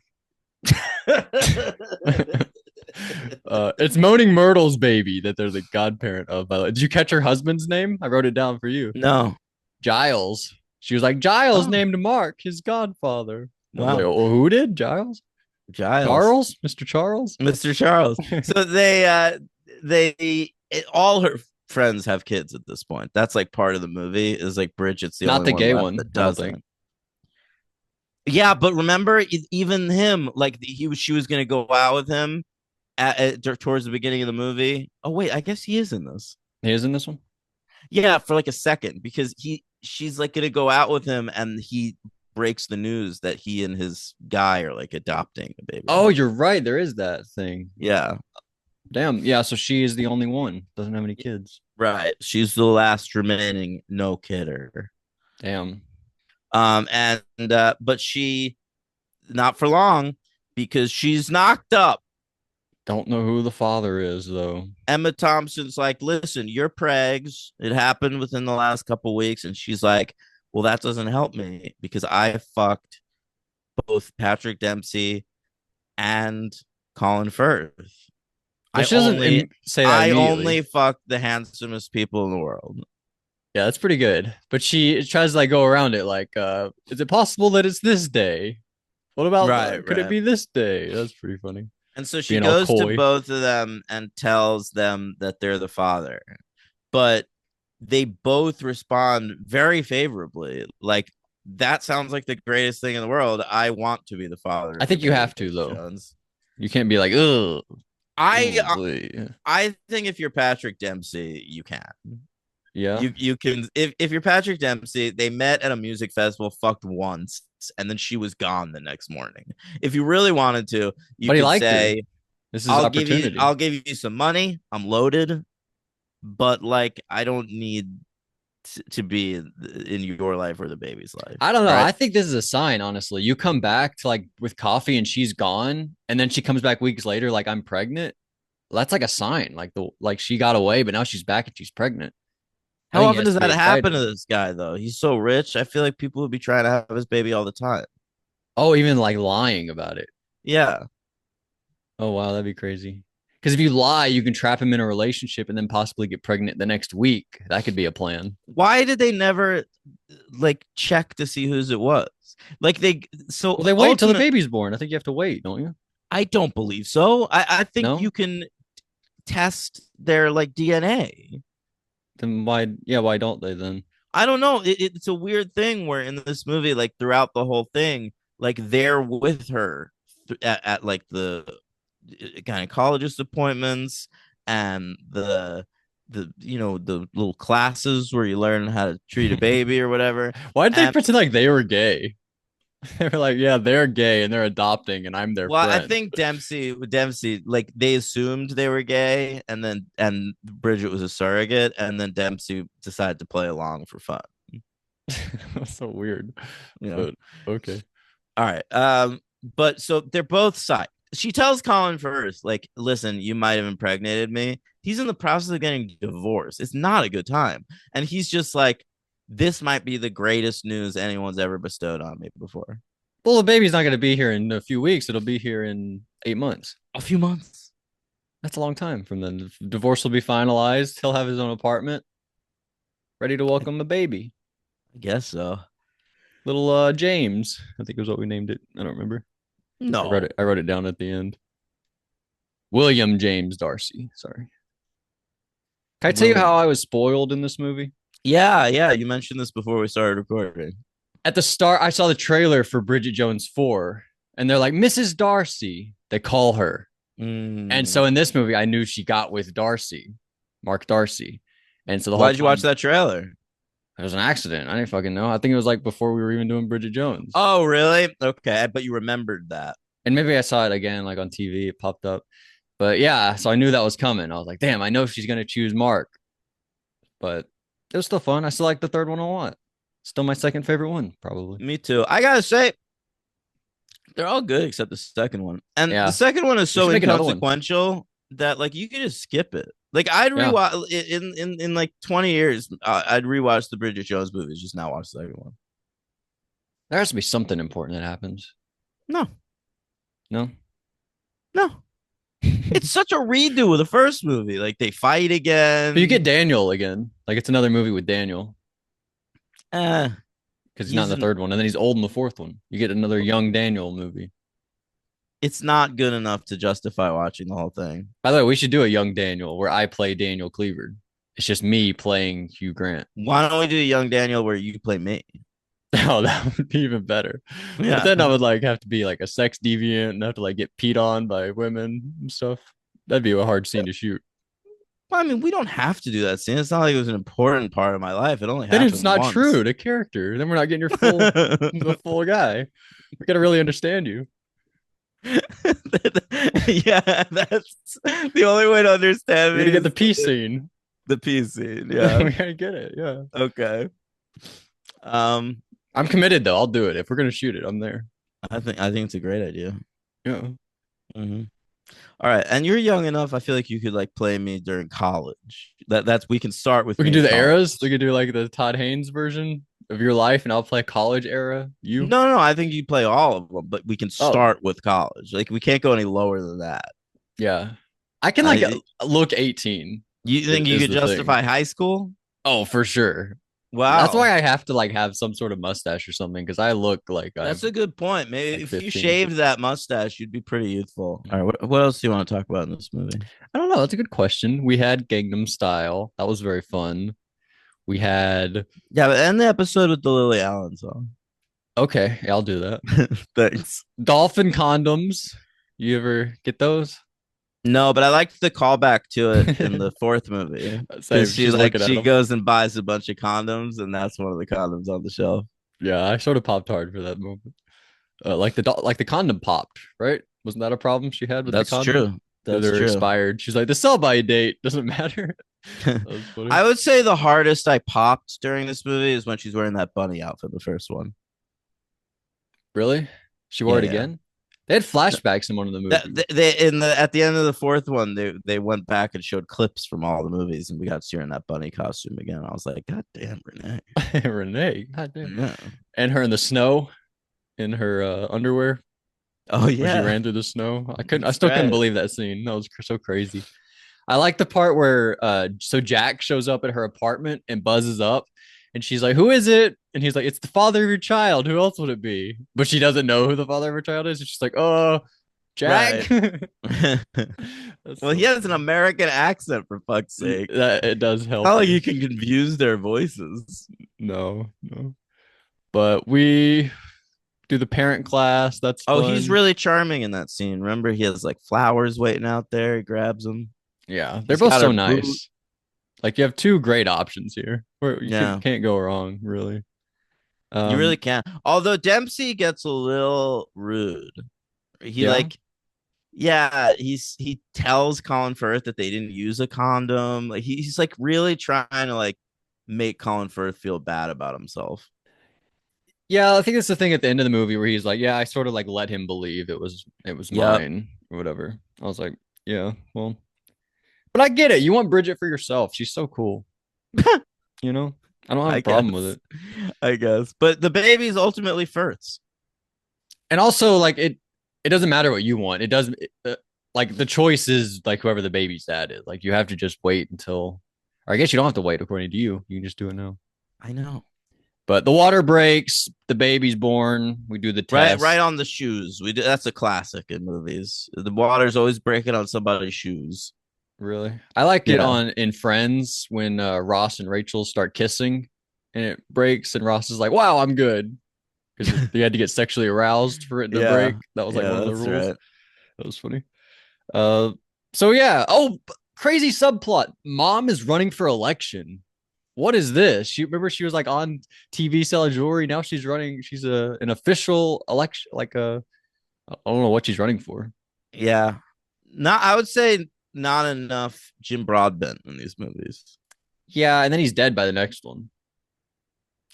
It's Moaning Myrtle's baby that they're the godparent of. By the way, did you catch her husband's name? I wrote it down for you. No. Giles. She was like, Giles Oh, named Mark, his godfather. And I was like, wow. oh, who did? Giles? Giles. Charles? Mr. Charles? Mr. Charles. So all her friends have kids at this point. That's like part of the movie. Is like Bridget's the Not only the one gay left one, that I don't think. doesn't. Yeah, but remember, even him, like she was gonna go out with him towards the beginning of the movie. Oh wait, I guess he is in this. He is in this one? Yeah, for like a second because she's like gonna go out with him, and he breaks the news that he and his guy are like adopting a baby. Oh, you're right. There is that thing. Yeah, Damn. Yeah, so she is the only one. Doesn't have any kids. right. She's the last remaining no kidder. Damn. And but she not for long because she's knocked up. Don't know who the father is though. Emma Thompson's like, listen, you're pregs. It happened within the last couple weeks. And she's like, well, that doesn't help me because I fucked both Patrick Dempsey and Colin Firth. Well, I she doesn't only say that I immediately. only fucked the handsomest people in the world. Yeah, that's pretty good. But she tries to like go around it like, is it possible that it's this day? What about Right, could it right. be this day? That's pretty funny. And so she Being all goes to coy. both of them and tells them that they're the father. But they both respond very favorably. Like, that sounds like the greatest thing in the world. I want to be the father I of your think you baby, have to Bridget though. Jones. You can't be like, ugh, I oh boy. I think if you're Patrick Dempsey, you can. Yeah. You can if you're Patrick Dempsey, they met at a music festival, fucked once, and then she was gone the next morning. If you really wanted to, you But he could liked her. say, This is opportunity. I'll give you some money. I'm loaded, but like I don't need to be in your life or the baby's life, I don't know. right? I think this is a sign, honestly. You come back to like with coffee and she's gone, and then she comes back weeks later, like I'm pregnant. That's like a sign. Like she got away, but now she's back and she's pregnant. I How think he often has does to be that happen excited. to this guy though? He's so rich. I feel like people would be trying to have his baby all the time. Oh, even like lying about it. Yeah. Oh wow, that'd be crazy. Because if you lie, you can trap him in a relationship and then possibly get pregnant the next week. That could be a plan. Why did they never like check to see whose it was? Like they Well, so they wait till the ultimate. baby's born. I think you have to wait, don't you? I don't believe so. I think No? you can test their like DNA. Then why? Yeah, why don't they then? I don't know. It's a weird thing where in this movie, like throughout the whole thing, like they're with her at like the gynecologist appointments and the little classes where you learn how to treat a baby or whatever. Why did they And pretend like they were gay? They were like, yeah, they're gay and they're adopting, and I'm their well, I friend. think Dempsey, like they assumed they were gay, and Bridget was a surrogate, and then Dempsey decided to play along for fun. That's so weird. You know. But okay. All right. But so they're both psyched. She tells Colin first, like, listen, you might have impregnated me. He's in the process of getting divorced. It's not a good time. And he's just like, this might be the greatest news anyone's ever bestowed on me before. Well, the baby's not going to be here in a few weeks. It'll be here in 8 months. A few months. That's a long time from then. Divorce will be finalized. He'll have his own apartment, ready to welcome a baby. I guess so. Little James, I think was what we named it. I don't remember. I wrote No. it. I wrote it down at the end. William James Darcy. Sorry. Can I tell you how William. I was spoiled in this movie? Yeah, yeah. You mentioned this before we started recording. At the start, I saw the trailer for Bridget Jones 4, and they're like, Mrs. Darcy. They call her. And so Mm. in this movie, I knew she got with Darcy, Mark Darcy. And so the whole Why'd you watch time, that trailer? it was an accident. I didn't fucking know. I think it was like before we were even doing Bridget Jones. Oh, really? Okay, but you remembered that. And maybe I saw it again, like on TV, it popped up. But yeah, so I knew that was coming. I was like, damn, I know she's going to choose Mark. But it was still fun. I still like the third one a lot. Still my second favorite one, probably. Me too. I gotta say, they're all good except the second one. And the Yeah. second one is We so should make another one. inconsequential that like you could just skip it. Like I'd Yeah. rewatch in like 20 years, I'd rewatch the Bridget Jones movies, just not watch the second one. There has to be something important that happens. No, No? no. It's such a redo of the first movie. Like they fight But you get again. Daniel again. Like it's another movie with Daniel Uh, because he's not in he's the an, third one. And then he's old in the fourth one. You get another young Daniel movie. it's not good enough to justify watching the whole thing. By the way, we should do a young Daniel where I play Daniel Cleaver. It's just me playing Hugh Grant. Why don't we do Young Daniel where you play me? Oh, that would be even better. But Yeah. then I would like have to be like a sex deviant and have to like get peed on by women and stuff. That'd be a hard scene to shoot. Well, I mean, we don't have to do that scene. It's not like it was an important part of my life. It only Then it's happened not once. true to character. Then we're not getting your full the full guy. We gotta really understand you. Yeah, that's the only way to understand We me gotta get is the peace scene. the P scene. We Yeah. gotta get it. Yeah. Okay. Um, I'm committed though. I'll do it. If we're gonna shoot it, I'm there. I think it's a great idea. Yeah. Hmm. All right, and you're young enough. I feel like you could like play me during college. That's we can start with We can me do in the college. eras. We could do like the Todd Haynes version of your life, and I'll play college era. You. No, no, I think you play all of them, but we can Oh, start with college. Like we can't go any lower than that. yeah. I can like I look 18 You think you is could the thing. justify high school? Oh, for sure. That's Wow. why I have to like have some sort of mustache or something because I look like That's I'm a good point. Maybe like if you 15. shaved that mustache, you'd be pretty youthful. All right, what else do you want to talk about in this movie? I don't know. That's a good question. We had Gangnam Style. That was very fun. We had Yeah, but end the episode with the Lily Allen song. okay, yeah, I'll do that. Thanks. Dolphin condoms. You ever get those? No, but I liked the callback to it in the fourth movie Same. because She's looking at she them. goes and buys a bunch of condoms, and that's one of the condoms on the shelf. Yeah, I sort of popped hard for that moment. Like the condom popped, right? Wasn't that a problem she had with the That's condom? true. That That's they're true. expired. She's like, the sell by date doesn't matter. That was funny. I would say the hardest I popped during this movie is when she's wearing that bunny outfit, the first one. Really? She wore Yeah, it yeah. again? They had flashbacks in one of the That movies. they in the at the end of the fourth one, they went back and showed clips from all the movies, and we got to see her in that bunny costume again. I was like, God damn, Renee. Renee. God damn. Yeah. And her in the snow in her underwear Oh where she yeah. ran through the snow. I That's still couldn't right. believe that scene. That was so crazy. I like the part where so Jack shows up at her apartment and buzzes up and she's like, "Who is it?" And he's like, "It's the father of your child. Who else would it be?" But she doesn't know who the father of her child is. And she's like, "Oh, Jack." Right. That's Well, so he has an funny. American accent for fuck's sake. That it does help Not like you. you can confuse their voices. No, no. But we do the parent class. That's Oh, he's fun. really charming in that scene. Remember, he has like flowers waiting out there. He grabs them. Yeah, they're He's both got so her boot. nice. Like you have two great options here. Where you Yeah, can't go wrong, really. you really Um, can. Although Dempsey gets a little rude. He yeah. like, yeah, he tells Colin Firth that they didn't use a condom. Like he's like really trying to like make Colin Firth feel bad about himself. Yeah, I think that's the thing at the end of the movie where he's like, "Yeah, I sort of like let him believe it was Yep. mine or whatever." I was like, "Yeah, well, but I get it. You want Bridget for yourself. She's so cool. You know, I don't have I a problem with guess. it. I guess. But the baby's ultimately Firth's. And also, like it doesn't matter what you want. It doesn't. like the choice is like whoever the baby's dad is. Like you have to just wait until, or I guess you don't have to wait according to you. You can just do it now. I know. But the water breaks, the baby's born. We do the Right test. on the shoes. We do, that's a classic in movies. The water's always breaking on somebody's shoes. Really, I like it Yeah. on in Friends when Ross and Rachel start kissing, and it breaks, and Ross is like, "Wow, I'm good," because they had to get sexually aroused for it to Yeah. break. That was like one Yeah, of the that's rules. right. That was funny. Uh, so yeah. Oh, crazy subplot. Mom is running for election. What is this? She remember she was like on TV selling jewelry. Now she's running. She's an official election. Like a I don't know what she's running for. Yeah. Not I would say not enough Jim Broadbent in these movies. Yeah, and then he's dead by the next one.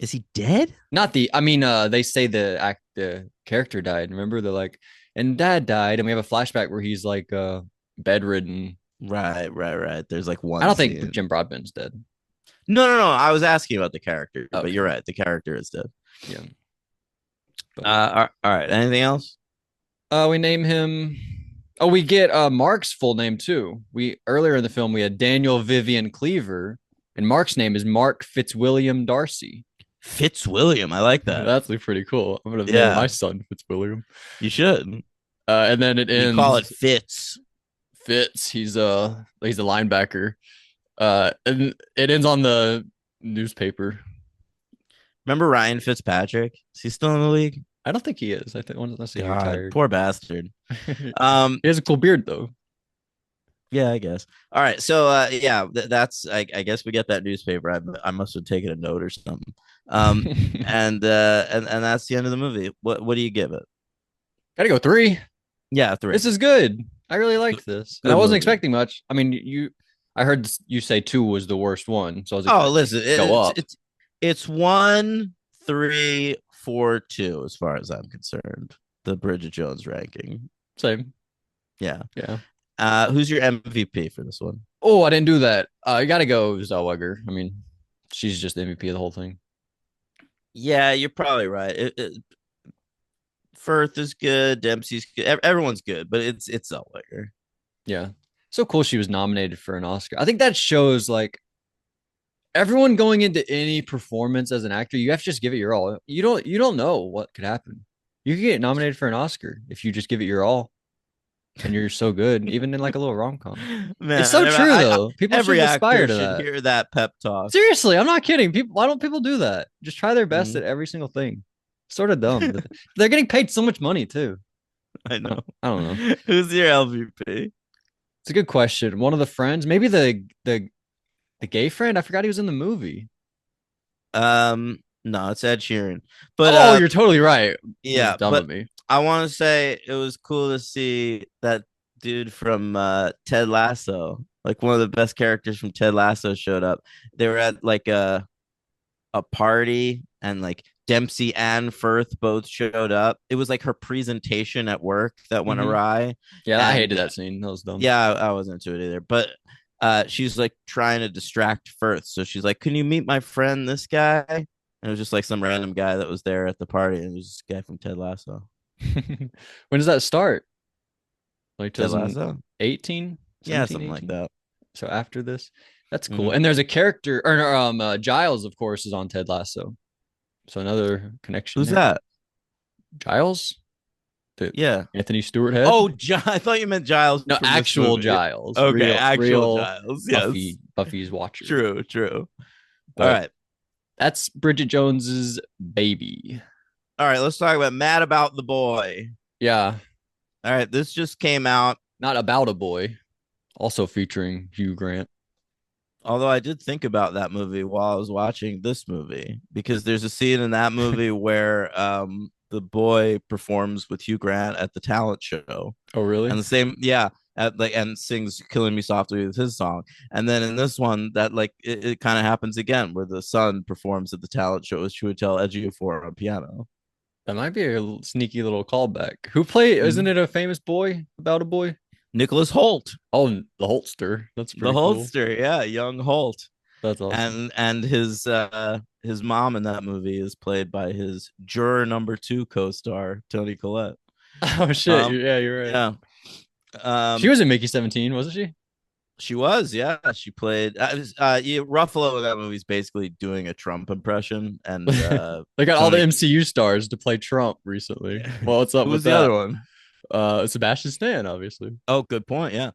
Is he dead? Not the. I mean, they say the character died. Remember, they're like, and dad died, and we have a flashback where he's like bedridden. Right. There's like I one don't think scene. Jim Broadbent's dead. No. I was asking about the character, but Okay, you're right. The character is dead. yeah, but All right. Anything else? we name him. Oh, we get Mark's full name too. We earlier in the film we had Daniel Vivian Cleaver, and Mark's name is Mark Fitzwilliam Darcy. Fitzwilliam. I like that. That's pretty cool. I'm gonna name my Yeah, son Fitzwilliam. you should. And then it You call it ends. Fitz. Fitz. He's a linebacker. And it ends on the newspaper. Remember Ryan Fitzpatrick? Is he still in the league? I don't think he is. I think unless he God, retired. poor bastard. He Um, has a cool beard though. yeah, I guess. All right, so yeah, that's I guess we get that newspaper. I must have taken a note or something. Um, and that's the end of the movie. What do you give it? Gotta go 3. Yeah, three. This is good. I really liked this, and I Good wasn't movie. expecting much. I mean, you. I heard you say 2 was the worst one, so I was Oh, expecting listen, it to go up. it's 1, 3, 4, 2 as far as I'm concerned. The Bridget Jones ranking. Same. Yeah. Yeah. Who's your MVP for this one? Oh, I didn't do that. You gotta go Zellweger. I mean, she's just the MVP of the whole thing. Yeah, you're probably right. Firth is good. Dempsey's good. Everyone's good, but it's Zellweger. Yeah. So cool she was nominated for an Oscar. I think that shows like everyone going into any performance as an actor, you have to just give it your all. You don't know what could happen. You could get nominated for an Oscar if you just give it your all and you're so good, even in like a little rom com. It's so Man, true though. People should every aspire actor to should that. hear that pep talk. Seriously, I'm not kidding. People, why don't people do that? Just try their best Mm. at every single thing. Sort of dumb, but they're getting paid so much money too. I know. I don't know. Who's your LVP? It's a good question. One of the friends, maybe the gay friend. I forgot he was in the movie. No, it's Ed Sheeran. But Oh, you're totally right. It was yeah, dumb but of me. I want to say it was cool to see that dude from Ted Lasso. Like one of the best characters from Ted Lasso showed up. They were at like a party and like Dempsey and Firth both showed up. It was like her presentation at work that went Hmm. awry. Yeah, I And hated that scene. That was dumb. yeah, I wasn't into it either. But she's like trying to distract Firth. So she's like, "Can you meet my friend, this guy?" And it was just like some random guy that was there at the party. And it was this guy from Ted Lasso. When does that start? Like Ted Lasso? 2018, Yeah, 17, something like 18. that. So after this, that's cool. Hmm. And there's a character, or no, Giles, of course, is on Ted Lasso. So another connection Who's there. that? Giles, the Yeah. Anthony Stewart head. Oh, I thought you meant Giles No, from this actual movie. Giles, Okay, real, actual real Giles. Yes. Buffy's watcher. True. All But right. that's Bridget Jones's baby. All right. Let's talk about Mad About the Boy. Yeah, All right. This just came out. not about a boy. Also featuring Hugh Grant. Although I did think about that movie while I was watching this movie because there's a scene in that movie where the boy performs with Hugh Grant at the talent show. Oh, really? And the same, yeah, at like and sings "Killing Me Softly" with his song. And then in this one, that like it kind of happens again, where the son performs at the talent show with Chiwetel Ejiofor on piano. That might be a sneaky little callback. Who played? Isn't Mhm. it a famous boy about a boy? Nicholas Holt, Oh, the Holster. That's the pretty cool. Holster, yeah, young Holt, That's awesome. and his mom in that movie is played by his juror number 2 co-star Tony Collette. Oh shit! Um, Yeah, you're right. yeah. She Um, was in Mickey 17, wasn't she? she was, yeah. She played. Yeah, Ruffalo in that movie is basically doing a Trump impression, and They got all the Tony. MCU stars to play Trump recently. Well, what's up Who was with the other that? one? Sebastian Stan, obviously. Oh, good point. Yeah.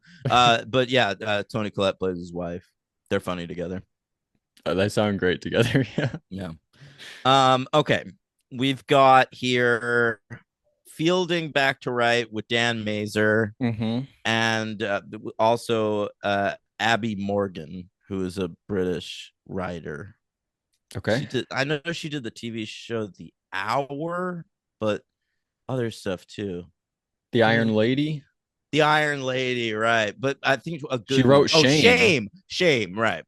But yeah, Tony Collette plays his wife. They're funny together. They sound great together. Yeah. Yeah. Okay. We've got here Fielding back to right with Dan Mazer Mm-hmm. and also Abby Morgan, who is a British writer. She Okay. did. I know she did the TV show The Hour, but other stuff too. The Iron What? Lady. The Iron Lady, right? But I think a She good one. wrote Oh, Shame. Shame, right?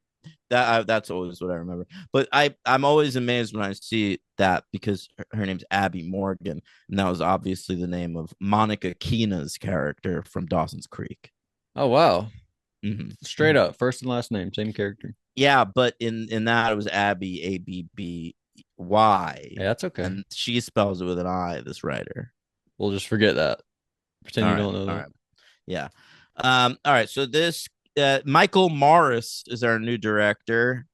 That's always what I remember. But I'm always amazed when I see that because her name's Abby Morgan, and that was obviously the name of Monica Keena's character from Dawson's Creek. Oh wow. Straight Mhm. up, first and last name, same character. Yeah, but in that it was Abby Abby, Yeah, that's okay. and she spells it with an I. This writer. We'll just forget that. Pretend All you right, don't know all that. right, yeah. All right. So this Michael Morris is our new director.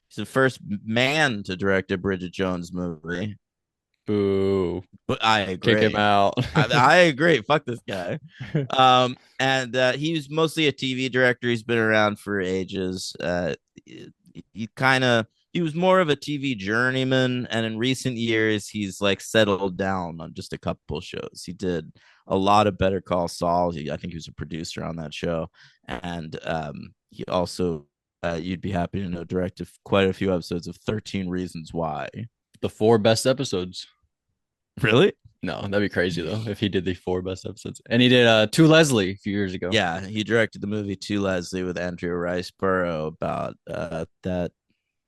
He's the first man to direct a Bridget Jones movie. Boo. But I Kick him agree. out. I agree. Fuck this guy. And he was mostly a TV director. He's been around for ages. He kind of he was more of a TV journeyman, and in recent years, he's like settled down on just a couple shows. He did a lot of Better Call Saul. I think he was a producer on that show, and he also you'd be happy to know directed quite a few episodes of 13 Reasons Why. The four best episodes. Really? No, that'd be crazy though if he did the four best episodes. And he did To Leslie a few years ago. Yeah, he directed the movie To Leslie with Andrea Riceborough about that,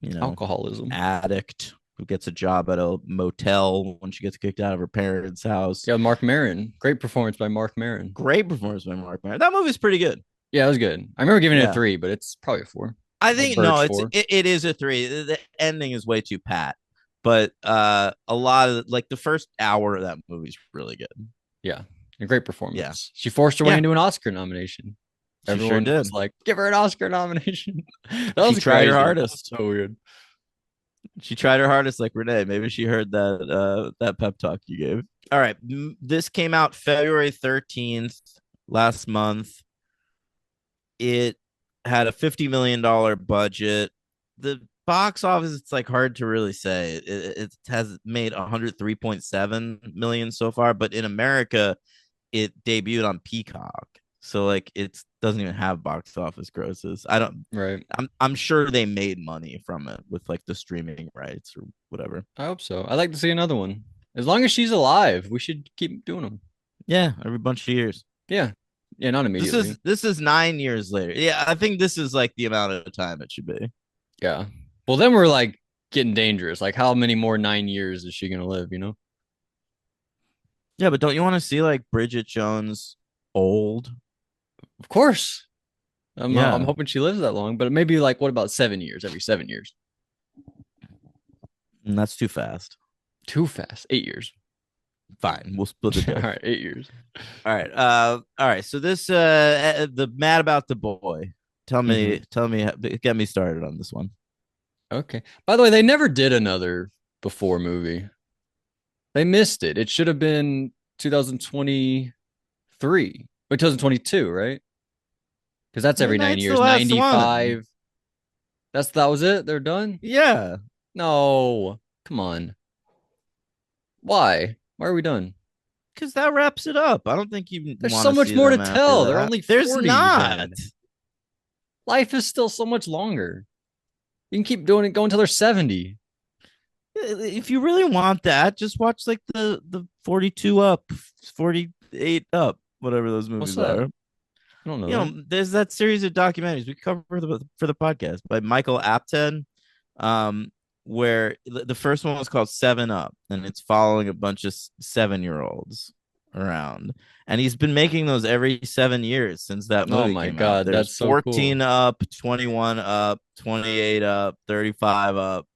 you know, Alcoholism. addict who gets a job at a motel when she gets kicked out of her parents' house. Yeah, Mark Maron. Great performance by Mark Maron. Great performance by Mark Maron. That movie's pretty good. Yeah, it was good. I remember giving it a Yeah. three, but it's probably a four. I Like think no, Birch four. it is a three. The ending is way too pat. But a lot of like the first hour of that movie is really good. Yeah. A great Yeah. performance. She forced her way Yeah. into an Oscar nomination. She sure Everyone was did. like, give her an Oscar nomination. That She was tried her crazy. That was hardest. so weird. She tried her hardest, like Renee. Maybe she heard that pep talk you gave. All right, this came out February 13th last month. It had a $50 million budget. The box office, it's like hard to really say. It has made 103.7 million so far, but in America, it debuted on Peacock. So like it doesn't even have box office grosses. I don't Right. I'm sure they made money from it with like the streaming rights or whatever. I hope so. I'd like to see another one. As long as she's alive, we should keep doing them. Yeah, every bunch of years. Yeah. Yeah, not This immediately. is this is 9 years later. Yeah, I think this is like the amount of time it should be. Yeah. Well, then we're like getting dangerous. Like, how many more 9 years is she gonna live? You know? Yeah, but don't you want to see like Bridget Jones old? Of course. I'm Yeah, hoping she lives that long, but maybe like what about 7 years? Every 7 years? and that's too fast. Too fast. 8 years. Fine, we'll split the All diff. right, 8 years. All right. So this the Mad About the Boy. Mhm. Tell me, get me started on this one. Okay. By the way, they never did another before movie. They missed it. It should have been 2023 or 2022, right? Because that's every nine That's the years. last one. 95. That was it. They're done. Yeah, No, come on. Why? Why are we done? because that wraps it up. I don't think you There's want so to much see more to them after tell. They're that. only There's 40 not. even. Life is still so much longer. You can keep doing it, go until they're 70. If you really want that, just watch like the 42 up, 48 up, whatever those What's movies that? are. I don't know You that. know, there's that series of documentaries we cover for the podcast by Michael Apted, um, where the first one was called Seven Up, and it's following a bunch of 7-year-olds around, and he's been making those every 7 years since that Oh movie my came out. God, There's that's so 14 cool. up, 21 up, 28 up, 35 up.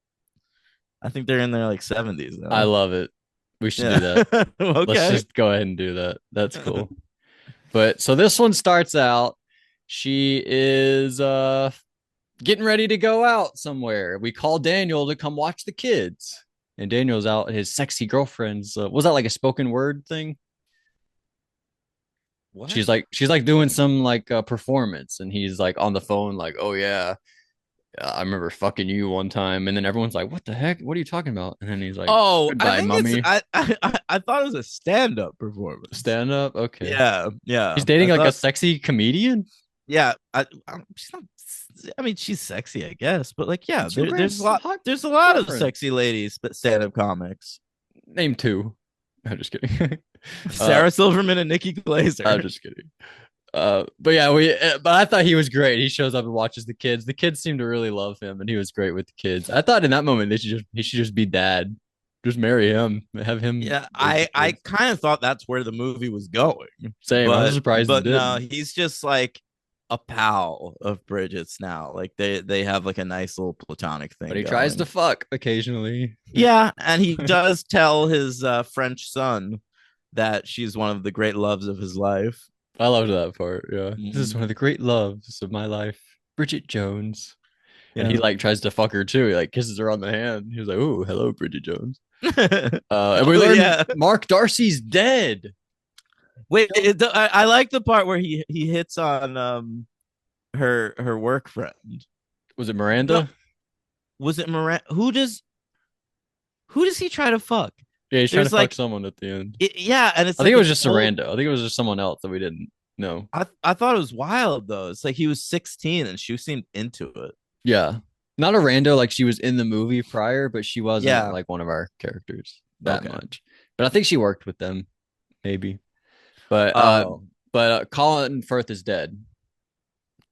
I think they're in their like 70s I now. love it. We should do Yeah. that. Let's Okay. just go ahead and do that. That's cool. But so this one starts out. She is getting ready to go out somewhere. We call Daniel to come watch the kids. And Daniel's out. His sexy girlfriend's was that like a spoken word thing? What? She's like doing some like performance, and he's like on the phone, like, oh yeah, I remember fucking you one time, and then everyone's like, what the heck? What are you talking about? And then he's like, Oh, I goodbye, think it's mummy. I thought it was a stand-up performance. Stand up. Okay. Yeah, yeah. He's dating I like a thought sexy comedian. yeah, she's not, I mean, she's sexy, I guess, but like yeah, It's your hot there's a lot of girlfriend. sexy ladies but stand-up comics. Name two. I'm just kidding. uh, Sarah Silverman and Nikki I'm Glazer. just kidding. But yeah, but I thought he was great. He shows up and watches the kids. The kids seem to really love him, and he was great with the kids. I thought in that moment he should just be dad, just marry him, have him Yeah, raise the I kids. kind of thought that's where the movie was going, Same. I was surprised it but no, didn't. he's just like a pal of Bridget's now. Like they have like a nice little platonic But thing he tries to going. fuck occasionally. Yeah, and he does tell his French son that she's one of the great loves of his life. I loved that part. Yeah, this is Mhm. one of the great loves of my life, Bridget Jones. And he Yeah. like tries to fuck her too. He like kisses her on the hand. He was like, "Oh, hello, Bridget Jones." And we Oh learn yeah. Mark Darcy's dead. Wait, I like the part where he hits on her work friend. Was it No, Miranda? was it Miranda? Who does he try to fuck? Yeah, he's trying to There's fuck like someone at the end. yeah, and it's I think like it was this just old. Miranda. I think it was just someone else that we didn't know. I thought it was wild though. It's like he was 16 and she seemed into it. Yeah. Not a rando like she was in the movie prior, but she wasn't Yeah. like one of our characters that Okay. much. But I think she worked with them, maybe. But Oh, Colin Firth is dead.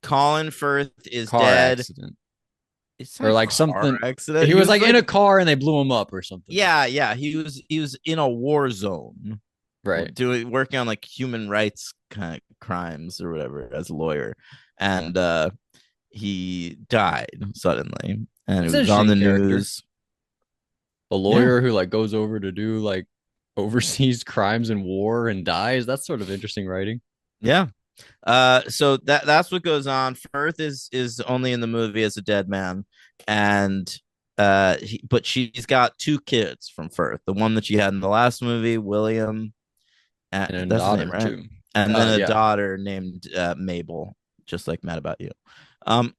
Colin Firth is Car dead. accident. It's not Or a like car something. accident. He He was was like in a like, car and they blew him up or something. yeah, yeah. He was in a war zone, Right. doing working on like human rights kind of crimes or whatever as a lawyer, and he died suddenly, and it That's an was on the interesting character. news. A Yeah, lawyer who like goes over to do like overseas crimes and war and dies. That's sort of interesting writing. yeah. So that's what goes on. Firth is only in the movie as a dead man, and but she's got two kids from Firth. The one that she had in the last movie, William, And a that's his name, daughter right? too. And then a Yeah. daughter named Mabel, just like Mad About You. Um,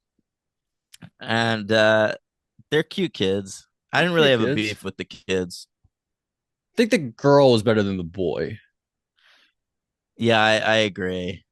and they're cute kids. I They're didn't really cute have a kids. beef with the kids. I think the girl is better than the boy. Yeah, I agree.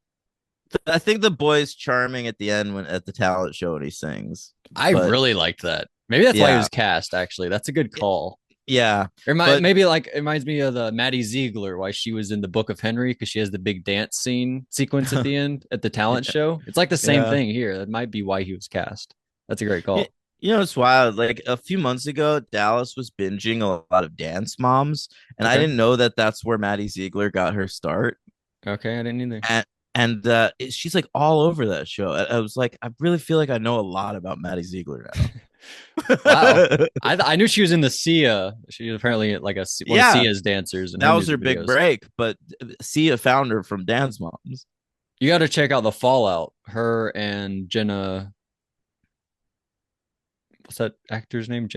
I think the boy's charming at the end when at the talent show when he sings. I But really liked that. Maybe that's why he yeah, was cast, actually. That's a good call. yeah. But Maybe like it reminds me of the Maddie Ziegler, why she was in the Book of Henry, because she has the big dance scene sequence at the end at the talent show. It's like the same yeah. thing here. That might be why he was cast. That's a great Y- call. You know, it's wild. Like a few months ago, Dallas was binging a lot of Dance Moms, and I Okay. didn't know that that's where Maddie Ziegler got her start. Okay. I didn't either. And she's like all over that show. I was like, I really feel like I know a lot about Maddie Ziegler Wow. now. I knew she was in the Sia. She was apparently like one of Yeah, Sia's dancers in that her was her music big videos. break. But Sia found her from Dance Moms. You got to check out the Fallout. Her and Jenna, what's that actor's name?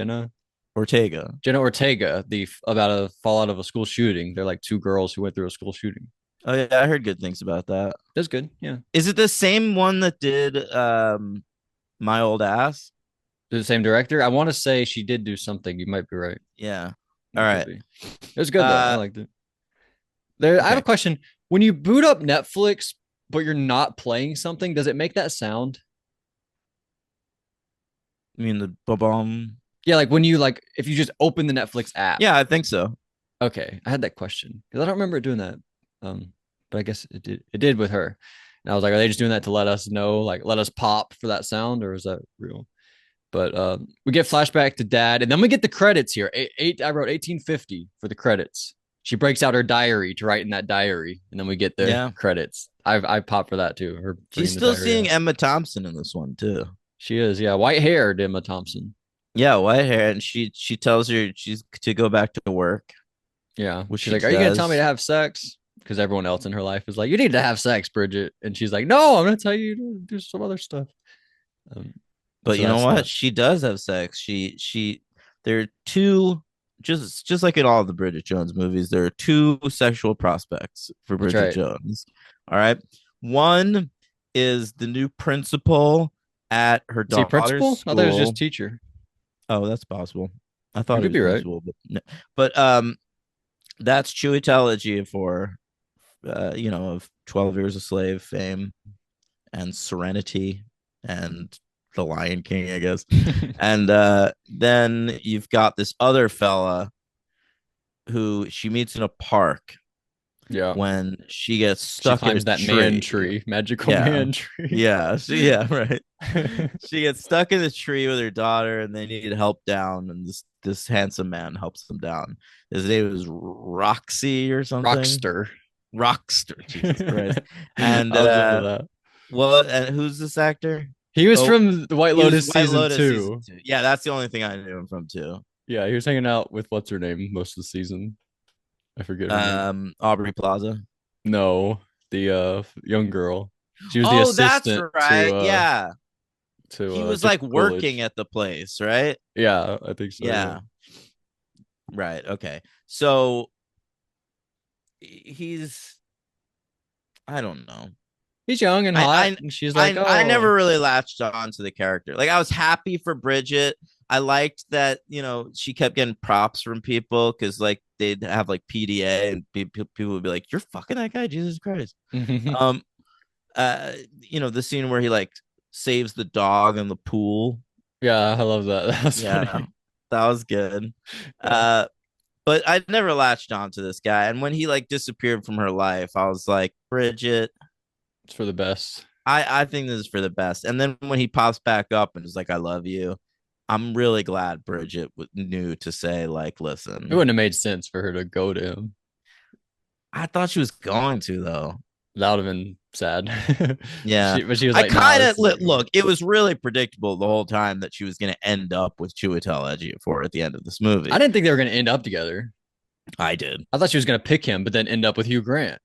Ortega. Jenna Ortega. The about a fallout of a school shooting. They're like two girls who went through a school shooting. Oh yeah, I heard good things about that. That's good. Yeah. Is it the same one that did My Old Ass? The same director. I want to say she did do something. You might be right. Yeah. All It could right. be. It was good though. I Uh liked it. I have a okay. question. When you boot up Netflix, but you're not playing something, does it make that sound? I mean the bomb. Yeah, like when you like if you just open the Netflix app. Yeah, I think so. Okay, I had that question because I don't remember it doing that. But I guess it did. It did with her. And I was like, are they just doing that to let us know, like let us pop for that sound, or is that real? But we get flashback to dad, and then we get the credits here. I wrote 1850 for the credits. She breaks out her diary to write in that diary, and then we get the Yeah. credits. I popped for that too. Her She's bringing the still diary seeing out. Emma Thompson in this one too. She is, yeah, white haired Emma Thompson. Yeah, white hair, and she tells her she's to go back to work, Yeah, which she's she like, "Are you gonna tell me to does. have sex?" because everyone else in her life is like, you need to have sex, Bridget, and she's like, no, I'm gonna tell you to do some other stuff. Um, But so you know that's what? not She does have sex. There are two, just like in all the Bridget Jones movies, there are two sexual prospects for that's Bridget right. Jones. All right. One is the new principal at her Is he daughter's principal? I thought it was just school. teacher. Oh, that's possible. I You thought he could was be right. principal, but no. But that's Chiwetel for of 12 Years a Slave fame and Serenity and The Lion King, I guess. And then you've got this other fella who she meets in a park Yeah. when she gets She stuck in a climbs that man tree. tree, magical Yeah. man tree. Yeah, right. She gets stuck in the tree with her daughter and they need help down, and this handsome man helps them down. His name is Roxy or something. Rockster. Rockster, Jesus Christ. I And was into that. and who's this actor? He was Oh, from the White he was Lotus White season Lotus season two. 2. Yeah, that's the only thing I knew him from too. Yeah, he was hanging out with what's her name most of the season. I forget her name. Aubrey Plaza. No, the young girl. She was the Oh, that's assistant right. Yeah. He was to like working Coolidge. at the place, right? Yeah, I think so. Yeah. Yeah. Right. Okay. So he's I don't know. He's young and I hot, I and she's like, I "Oh, never really latched on to the character. Like I was happy for Bridget. I liked that, she kept getting props from people because like they'd have like PDA and people would be like, "You're fucking that guy, Jesus Christ." Um, the scene where he like saves the dog in the pool. yeah, I love that. That was Yeah, funny." that was good. Yeah, But I never latched on to this guy. And when he like disappeared from her life, I was like, Bridget, it's for the best. I think this is for the best. And then when he pops back up and is like, I love you, I'm really glad Bridget knew to say, like, It listen. wouldn't have made sense for her to go to him. I thought she was going to, though. That would have been sad. Yeah. But she was I like, "Nah, kind this of isn't going." look, it was really predictable the whole time that she was going to end up with Chiwetel Ejiofor at the end of this I movie. didn't think they were going to end up together. I did. I thought she was going to pick him, but then end up with Hugh Grant.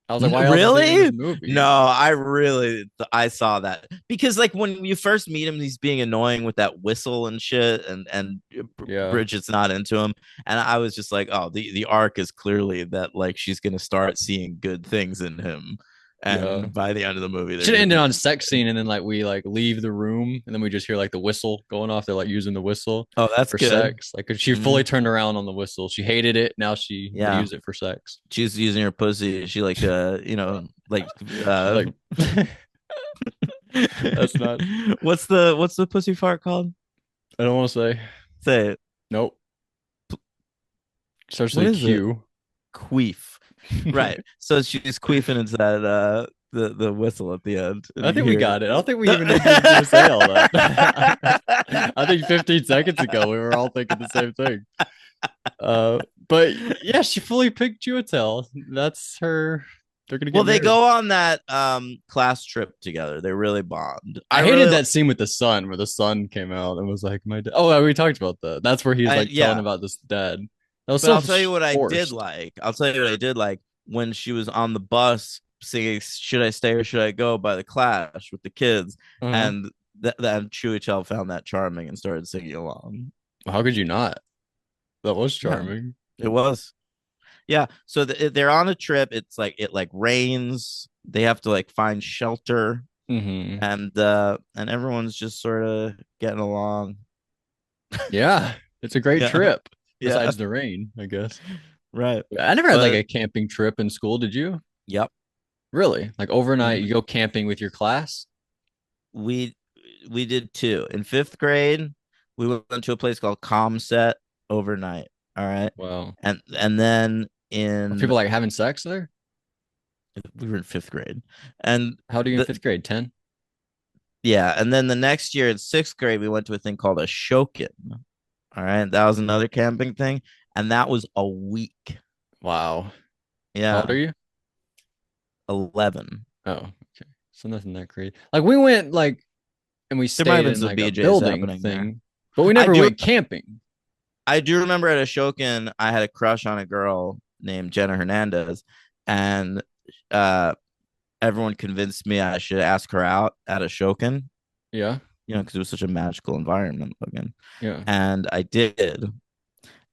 I was like, why else is he in this Really? No, movie? I saw that because like when you first meet him, he's being annoying with that whistle and shit, and Yeah, Bridget's not into him, and I was just like, oh, the arc is clearly that like she's gonna start seeing good things in him, yeah. and by the end of the movie, they're Should have gonna ended be on a sex scene, and then like we like leave the room, and then we just hear like the whistle going off. They're like using the whistle oh, that's for good. sex. Like she fully Mhm. turned around on the whistle. She hated it. Now they Yeah, use it for sex. she's using her pussy. She like like She's uh like, that's not. what's the pussy fart called? I don't want to say. Say it. Nope. Starts What with a is it? Q. Queef. Right. So she's queefing into that the whistle at the end. And I you think we hear got it. I don't think we even needed to say all that. I think 15 seconds ago we were all thinking the same thing. But yeah, she fully picked Chiwetel. That's her. They're gonna well, get they married. go on that class trip together. They really bond. I hated that scene with the son, where the son came out and was like, "My dad." Oh, we talked about that. That's where he's like telling Yeah, about this dad. That was but so I'll tell you what I did forced. like. I'll tell you what I did like when she was on the bus singing "Should I Stay or Should I Go" by the Clash with the kids, Uh-huh. and that Chewie found that charming and started singing along. How could you not? That was Yeah, charming. it was. Yeah, so they're on a trip. It's like it like rains. They have to like find shelter, Hmm. and everyone's just sort of getting along. Yeah, it's a great Yeah, trip. yeah, Besides the rain, I guess. right. I never had like But a camping trip in school. Did you? yep, Really? Like overnight, mhm. you go camping with your class? we we did two in fifth grade. We went to a place called Comset overnight. All right, Wow. and then Are in people like having sex there? we were in fifth grade, and How do you in the fifth grade? 10? yeah, and then the next year in sixth grade we went to a thing called a Shokin. All right. That was another camping thing. And that was a week. Wow. How old are Yeah. you? 11. Oh, okay. So nothing that crazy. Like we went like and we There might have stayed been in some like a BJ's building happening there. thing, but we I never do went camping. I do remember at Ashokan, I had a crush on a girl named Jenna Hernandez. and uh, everyone convinced me I should ask her out at a Shokin, Yeah. because it was such a magical environment again. Yeah. And I did,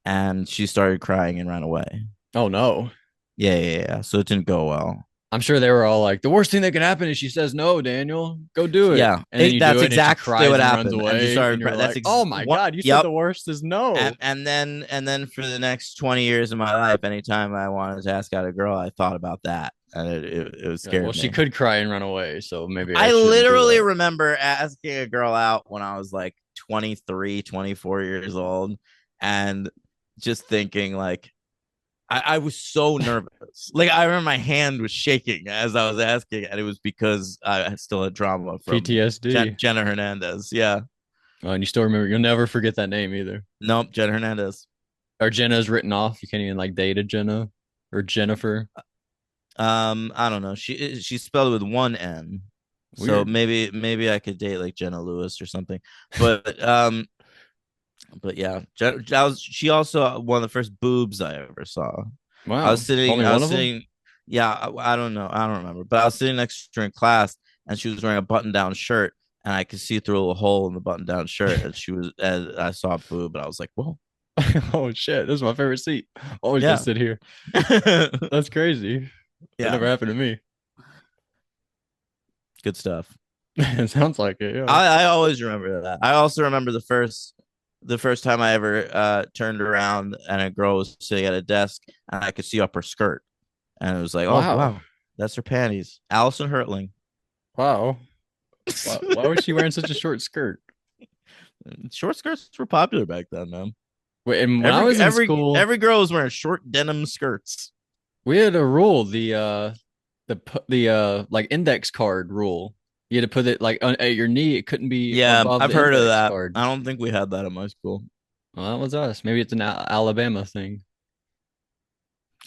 and she started crying and ran away. Oh no. Yeah, yeah, yeah. So it didn't go well. I'm sure they were all like, the worst thing that can happen is she says no, Daniel. Go do it. Yeah, And then you that's do it and she exactly cries what and runs happened. And she away. And started you're crying. That's like, oh my what. God, you said Yep. the worst is no. And then for the next 20 years of my life, anytime I wanted to ask out a girl, I thought about that, and it Yeah, well, scared she me. could cry and run away. So maybe I I shouldn't do literally that. remember asking a girl out when I was like 23, 24 years old, and just thinking like I was so nervous. Like I remember my hand was shaking as I was asking, and it was because I still had trauma from PTSD. Jenna Hernandez. Yeah. Oh, and you still remember, you'll never forget that name either. Nope, Jenna Hernandez. Or Jenna's written off. You can't even like date a Jenna or Jennifer. I don't know. She spelled it with one N. So Weird. maybe I could date like Jenna Lewis or something. But yeah, she also one of the first boobs I ever saw. Wow. Only I one was of them? sitting, yeah, I don't know, I don't remember, but I was sitting next to her in class, and she was wearing a button-down shirt, and I could see through a little hole in the button-down shirt, and I saw a boob, and I was like, whoa, Oh shit. This is my favorite seat. Always gonna yeah, sit here. That's crazy. That yeah, never happened to me. good stuff. It sounds like it, yeah. I always remember that. I also remember the first time I ever turned around and a girl was sitting at a desk and I could see up her skirt, and it was like, oh Wow. wow, that's her panties. Allison Hertling. Wow. Why was she wearing such a short skirt? Short skirts were popular back then, man. Wait, and when I Every was in every school, every girl was wearing short denim skirts. we had a rule, the like index card rule. You had to put it like at your knee. It couldn't be Yeah, above I've the heard of index that. card. I don't think we had that at my school. Well, that was us. Maybe it's an Alabama thing.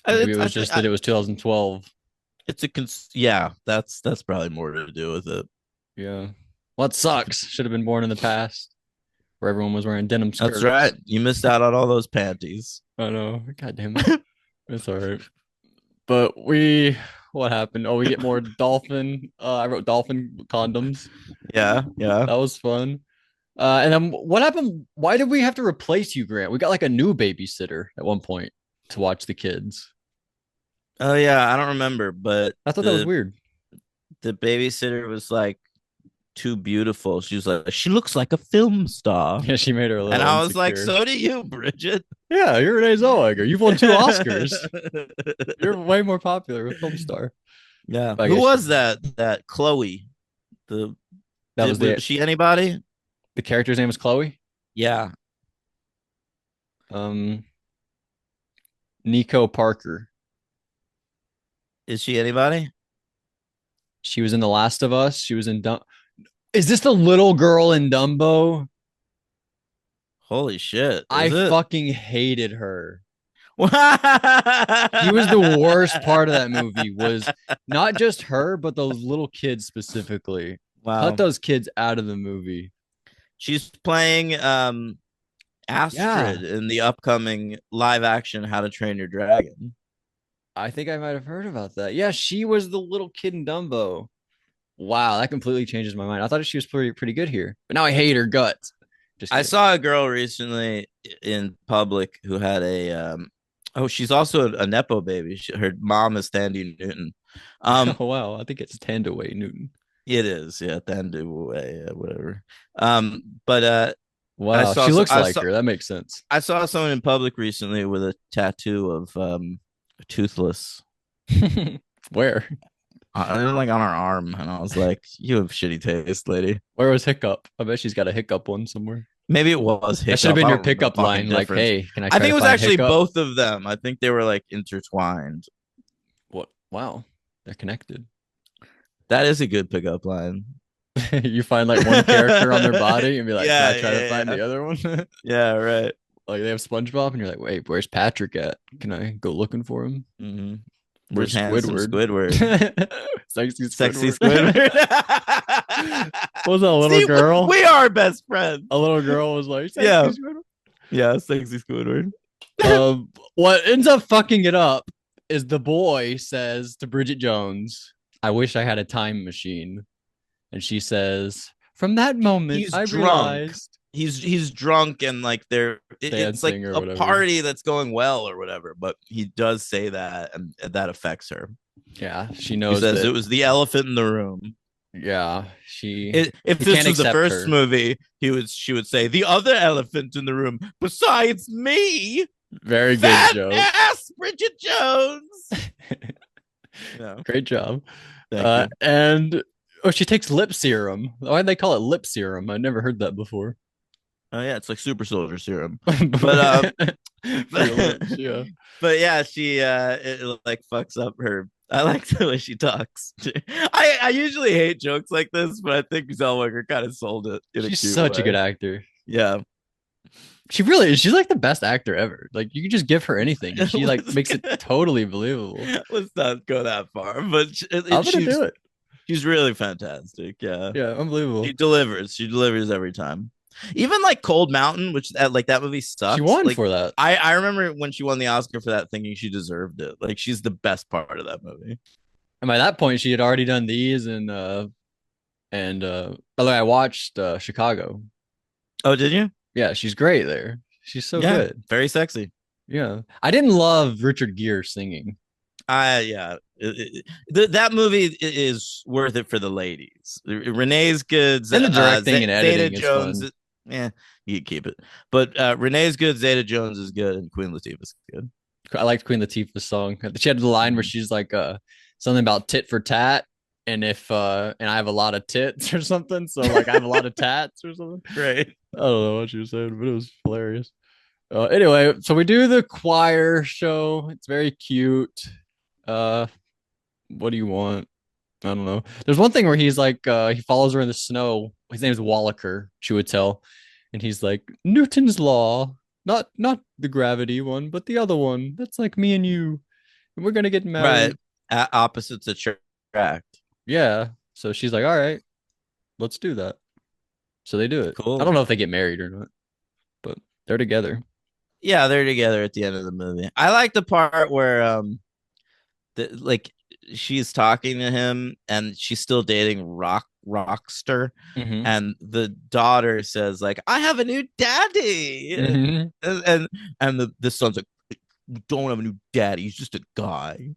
Maybe it I was think just that it was 2012. it's yeah. That's probably more to do with it. Yeah. Well, it sucks. Should have been born in the past where everyone was wearing denim That's skirts. right. You missed out on all those panties. I know. God damn it. It's all right. But what happened? Oh, we get more dolphin. I wrote dolphin condoms. Yeah, yeah. That was fun. And then what happened? Why did we have to replace you, Grant? We got like a new babysitter at one point to watch the kids. Oh yeah, I don't remember, but I thought that was the weird. the babysitter was like too beautiful. She was like, she looks like a film star. Yeah, she made her a And little I was like, insecure. so do you, Bridget. Yeah, you're Renee Zellweger. You've won 2 Oscars. You're way more popular with film star. Yeah. I Who guess was that? That Chloe. The that was was the she anybody? the character's name was Chloe. Yeah. Um, Nico Parker. Is she anybody? She was in The Last of Us. She was in Is this the little girl in Dumbo? Holy shit. I Is it? fucking hated her. She was the worst part of Wow. that movie was not just her, but those little kids specifically. Cut those kids out of the movie. She's playing Yeah, Astrid in the upcoming live action How to Train Your Dragon. I think I might have heard about that. Yeah, she was the little kid in Dumbo. Wow, that completely changes my mind. I thought she was pretty good here, but now I hate her guts. Just I kidding. saw a girl recently in public who had a oh, she's also a nepo baby. Her mom is Sandy Newton. Oh wow, I think it's Tandaway Newton. It is, yeah, Sandy way, whatever. But I Wow, saw she looks I like saw her. That makes sense. I saw someone in public recently with a tattoo of toothless, Where? like on her arm, and I was like, "You have shitty taste, lady." Where was Hiccup? I bet she's got a Hiccup one somewhere. Maybe it was That should have Hiccup. been I your don't remember the pickup fucking line. Like, difference. hey, can I I try think to it was find actually Hiccup? both of them. I think they were like intertwined. What? Wow, they're connected. That is a good pickup line. You find like one character on their body and be like, can Yeah, I try to yeah, find yeah. the other one? Yeah, right. Like they have SpongeBob, and you're like, wait, where's Patrick at? Can I go looking for him? Mm-hmm. Where's Where's handsome Squidward? Squidward? Sexy Sexy Squidward. Squidward. What was that little See, girl? we are best friends. A little girl was like, sexy Yeah, Squidward. yeah, sexy Squidward. What ends up fucking it up is the boy says to Bridget Jones, "I wish I had a time machine." And she says, "From that moment, He's I drunk. realized," He's drunk and like it's like dancing or a whatever. party that's going well or whatever, but he does say that and that affects her. Yeah, she He knows says that. it was the elephant in the room. Yeah, she If he this can't was the accept first her. movie, she would say the other elephant in the room besides me, Very good fat joke. ass Bridget Jones. Yeah, Great job. thank you. And oh, she takes lip serum. Why'd they call it lip serum? I never heard that before. Oh yeah, it's like super soldier serum. But For your lips, yeah. but yeah, she it like fucks up her. I like the way she talks. I usually hate jokes like this, but I think Zellweger kind of sold it in a She's cute such a good way. actor. Yeah. She really is. She's like the best actor ever. Like you can just give her anything and she like let's, makes it totally believable. let's not go that far, but I'm gonna do it. she's really fantastic. Yeah, Yeah, unbelievable. she delivers. She delivers every time. Even like Cold Mountain, which like that movie She sucks. won Like for that. I remember when she won the Oscar for that, thinking she deserved it. Like she's the best part of that movie. And by that point, she had already done these and by the way, I watched Chicago. Oh, did you? Yeah, she's great there. She's so Yeah, good. very sexy. Yeah. I didn't love Richard Gere singing. I yeah, that movie is worth it for the ladies. Renee's good. And the directing and Zeta editing is Jones, fun. yeah, you can keep it. But Renee's good. Zeta Jones is good, and Queen Latifah's good. I liked Queen Latifah's song. She had the line where Mhm. she's like something about tit for tat. And if and I have a lot of tits or something. So like I have a lot of tats or something. Great. I don't know what she was saying, but it was hilarious. Anyway, so we do the choir show. It's very cute. Uh, what do you want? I don't know. There's one thing where he's like, he follows her in the snow. His name's Wallaker, Chiwetel, and he's like, Newton's law, not the gravity one, but the other one. That's like me and you, and we're gonna get Right. married. Opposites attract. Yeah. So she's like, all right, let's do that. So they do it. I don't Cool. know if they get married or not, but they're together. Yeah, they're together at the end of the movie. I like the part where like she's talking to him and she's still dating Rockster, Mm-hmm. and the daughter says like, I have a new daddy, Mm-hmm. the son's like, you don't have a new daddy, he's just a guy.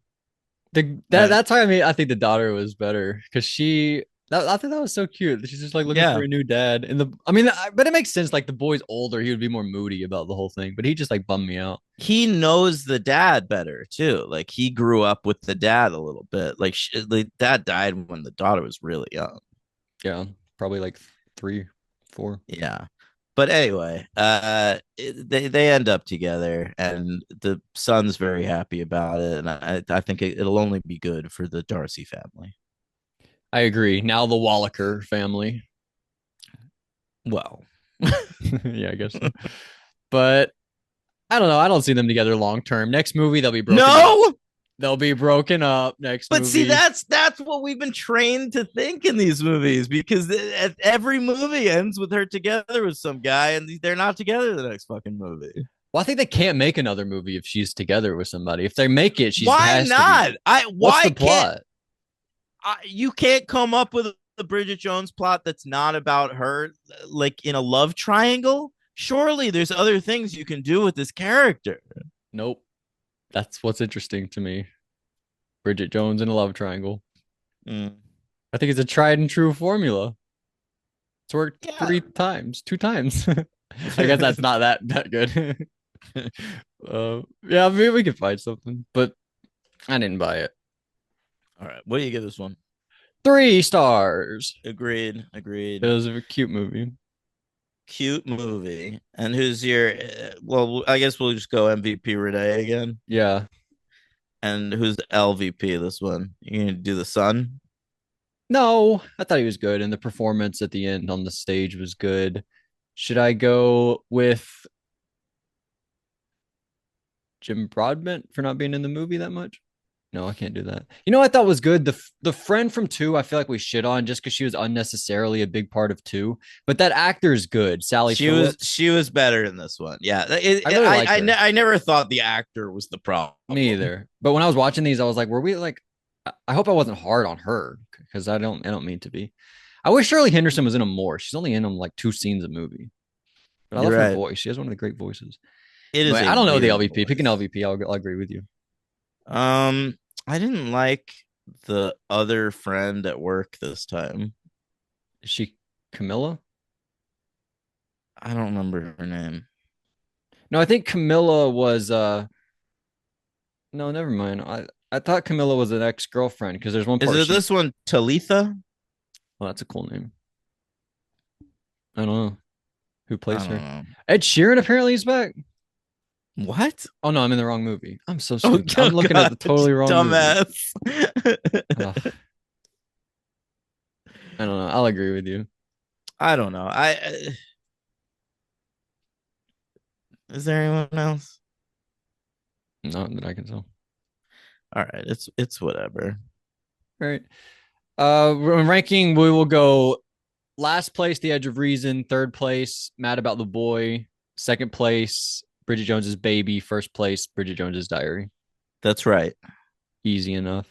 And That's how I think the daughter was better because I think that was so cute. She's just like looking yeah, for a new dad. But it makes sense. Like the boy's older, he would be more moody about the whole thing. But he just like bummed me out. he knows the dad better too. Like he grew up with the dad a little bit. Like the dad died when the daughter was really young. Yeah, probably like 3, 4. Yeah. But anyway, they end up together, and the son's very happy about it, and I think it'll only be good for the Darcy family. I agree. Now the Wallaker family. Well, Yeah, I guess so. But I don't know. I don't see them together long term. Next movie, they'll be broken up. no, They'll be broken up next but see, movie. that's what we've been trained to think in these movies, because every movie ends with her together with some guy, and they're not together the next fucking movie. Well, I think they can't make another movie if she's together with somebody. If they make it, she Why has to be. not? I What's why the can't plot? you can't come up with the Bridget Jones plot that's not about her, like in a love triangle? Surely there's other things you can do with this character. Nope. That's what's interesting to me. Bridget Jones in a love triangle. Mm. I think it's a tried and true formula. It's worked Yeah. 3 times, 2 times. I guess that's not that good. Yeah, maybe we could find something, but I didn't buy it. All right. What do you give this one? 3 stars. Agreed. It Agreed. was a cute movie. Cute movie. And who's your? Well, I guess we'll just go MVP Renee again. Yeah. And who's LVP this one? You gonna do the Sun? No, I thought he was good, and the performance at the end on the stage was good. Should I go with Jim Broadbent for not being in the movie that much? No, I can't do that. You know, what I thought was good. The friend from two, I feel like we shit on just because she was unnecessarily a big part of two. But that actor is good, Sally Phillips. She was better in this one. Yeah, I really like her. I never thought the actor was the problem. Me either. But when I was watching these, I was like, were we like? I hope I wasn't hard on her because I don't mean to be. I wish Shirley Henderson was in them more. She's only in them like two scenes a movie. But I You're love her right. voice. She has one of the great voices. It is Anyway, a I don't know the weird LVP. Pick an voice. LVP. I'll agree with you. I didn't like the other friend at work this time. Is she Camilla? I don't remember her name. No, I think Camilla was no, never mind. I thought Camilla was an ex-girlfriend because there's one Is part it she this one, Talitha? well, that's a cool name. I don't know who I plays don't her. know. Ed Sheeran apparently is back. What? Oh no, I'm in the wrong movie. I'm so Oh, stupid. I'm looking at God, the totally wrong movie. dumbass. Ugh, I don't know. I'll agree with you. I don't know. Is there anyone else? Not that I can tell. All right, it's whatever. All right. In ranking, we will go last place, The Edge of Reason. Third place, Mad About the Boy. Second place, Bridget Jones's Baby. First place, Bridget Jones's Diary. That's right. Easy enough.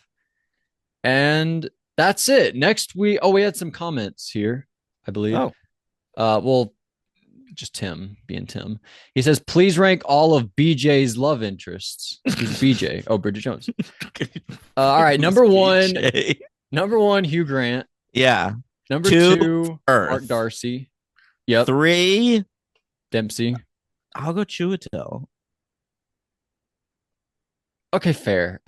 And that's it. Next we had some comments here, I believe. Oh, Well, just Tim being Tim. He says, please rank all of BJ's love interests. Who's BJ? Oh, Bridget Jones. All right, number one, BJ? Hugh Grant. Yeah. Number Two, two, Mark Earth. Darcy. Yep. Three, Dempsey. I'll go Chiwetel. Okay, fair.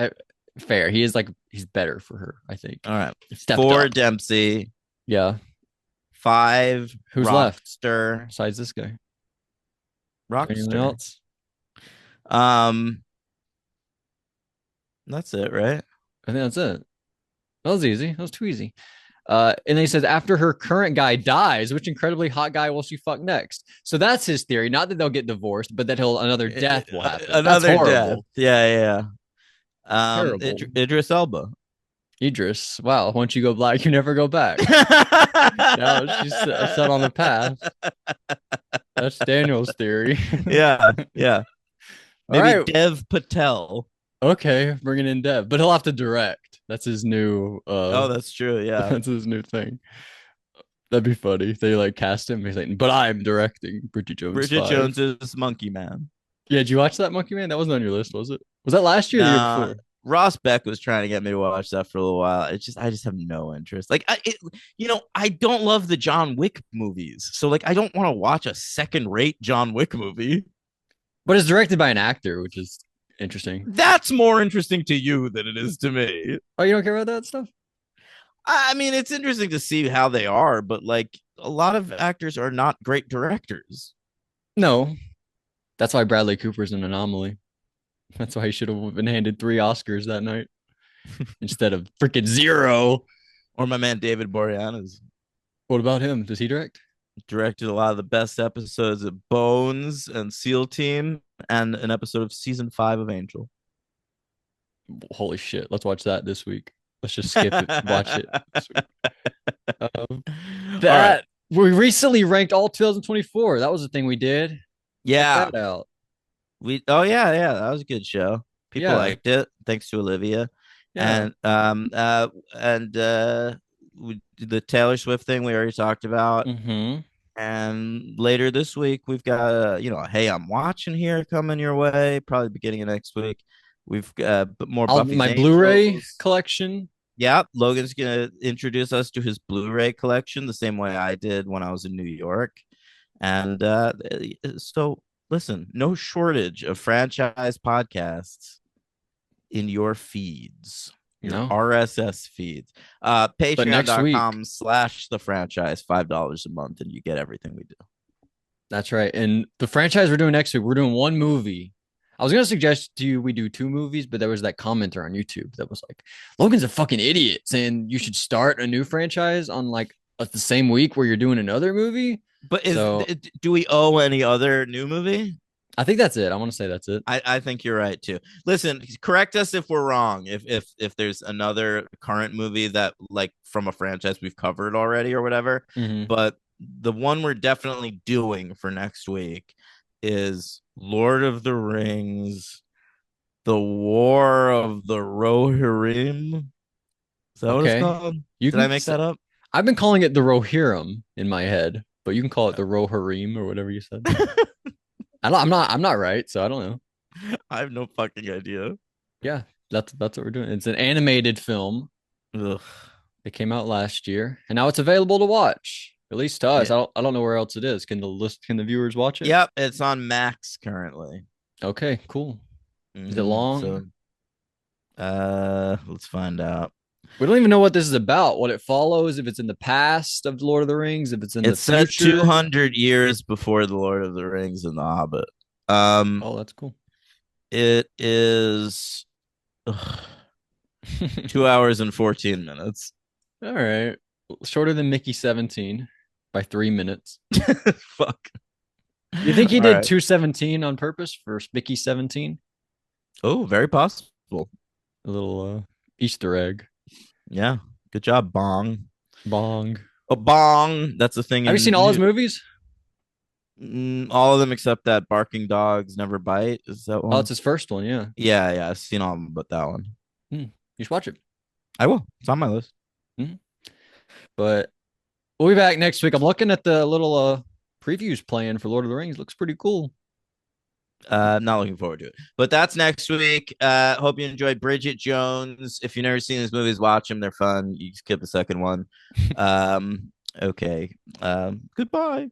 Fair. He is like he's better for her, I think. All right. Stepped Four, up. Dempsey. Yeah. Five, Who's left Rockster. besides this guy? Anyone Rockster. else? Um, that's it, right? I think that's it. That was easy. That was too easy. And then he says, after her current guy dies, which incredibly hot guy will she fuck next? So that's his theory. Not that they'll get divorced, but that another death will happen. Another That's death. horrible. Yeah. Terrible. Idris Elba. Idris. Wow. Once you go black, you never go back. Now she's set on the path. That's Daniel's theory. Yeah. Maybe All right. Dev Patel. Okay, bringing in Dev, but he'll have to direct. That's his new. Oh, that's true. Yeah. That's his new thing. That'd be funny. They like cast him. He's like, but I'm directing Bridget Jones. Bridget 5. Jones is Monkey Man. Yeah, did you watch that Monkey Man? That wasn't on your list, was it? Was that last year or the year before? Ross Beck was trying to get me to watch that for a little while. I just have no interest. Like, I don't love the John Wick movies, so like, I don't want to watch a second-rate John Wick movie. But it's directed by an actor, which is interesting. That's more interesting to you than it is to me. Oh, you don't care about that stuff? I mean, it's interesting to see how they are, but like, a lot of actors are not great directors. No. That's why Bradley Cooper's an anomaly. That's why he should have been handed 3 Oscars that night instead of freaking 0. Or my man David Boreanaz. What about him? Does he direct? Directed a lot of the best episodes of Bones and SEAL Team and an episode of season 5 of Angel. Holy shit. Let's watch that this week. Let's just skip it. Watch it this week. That we recently ranked all 2024. That was the thing we did. Yeah. Check that out. Yeah, that was a good show. People liked it, thanks to Olivia. Yeah. And the Taylor Swift thing we already talked about. Mm-hmm. And later this week we've got Hey, I'm Watching here coming your way, probably beginning of next week. We've got more Buffy. My Blu-ray collection. Yeah, Logan's gonna introduce us to his Blu-ray collection the same way I did when I was in New York. And so listen, no shortage of franchise podcasts in your feeds, your RSS feeds. Patreon.com/the franchise, $5 a month, and you get everything we do. That's right. And the franchise we're doing next week, we're doing one movie. I was gonna suggest to you we do 2 movies, but there was that commenter on YouTube that was like, Logan's a fucking idiot saying you should start a new franchise on like the same week where you're doing another movie. But do we owe any other new movie? I think that's it. I want to say that's it. I think you're right too. Listen, correct us if we're wrong. If there's another current movie that like from a franchise we've covered already or whatever. Hmm. But the one we're definitely doing for next week is Lord of the Rings, The War of the Rohirrim. Is that what it's Okay. called? You Did I can make say, that up? I've been calling it the Rohirrim in my head, but you can call it the Rohirrim or whatever you said. I'm not right, so I don't know. I have no fucking idea. Yeah, that's what we're doing. It's an animated film. Ugh. It came out last year, and now it's available to watch. At least to us. Yeah. I don't know where else it is. Can the viewers watch it? Yep, it's on Max currently. Okay, cool. Is it long? So let's find out. We don't even know what this is about, what it follows, if it's in the past of Lord of the Rings, if it's in the It says future. 200 years before the Lord of the Rings and the Hobbit. Um, Oh, that's cool. it is ugh, 2 hours and 14 minutes. All right. Shorter than Mickey 17 by 3 minutes. Fuck. You think he All did right. 217 on purpose for Mickey 17? Oh, very possible. A little Easter egg. Yeah. Good job, Bong. Bong. Oh, Bong. That's the thing Have you seen in all his movies? all of them except that Barking Dogs Never Bite. Is that Oh, it's one? his first one, yeah. Yeah, yeah. I've seen all of them but that one. You should watch it. I will. It's on my list. Hmm. But we'll be back next week. I'm looking at the little previews playing for Lord of the Rings. Looks pretty cool. Not looking forward to it. But that's next week. Hope you enjoyed Bridget Jones. If you've never seen these movies, watch them. They're fun. You skip the second one. Okay. Goodbye.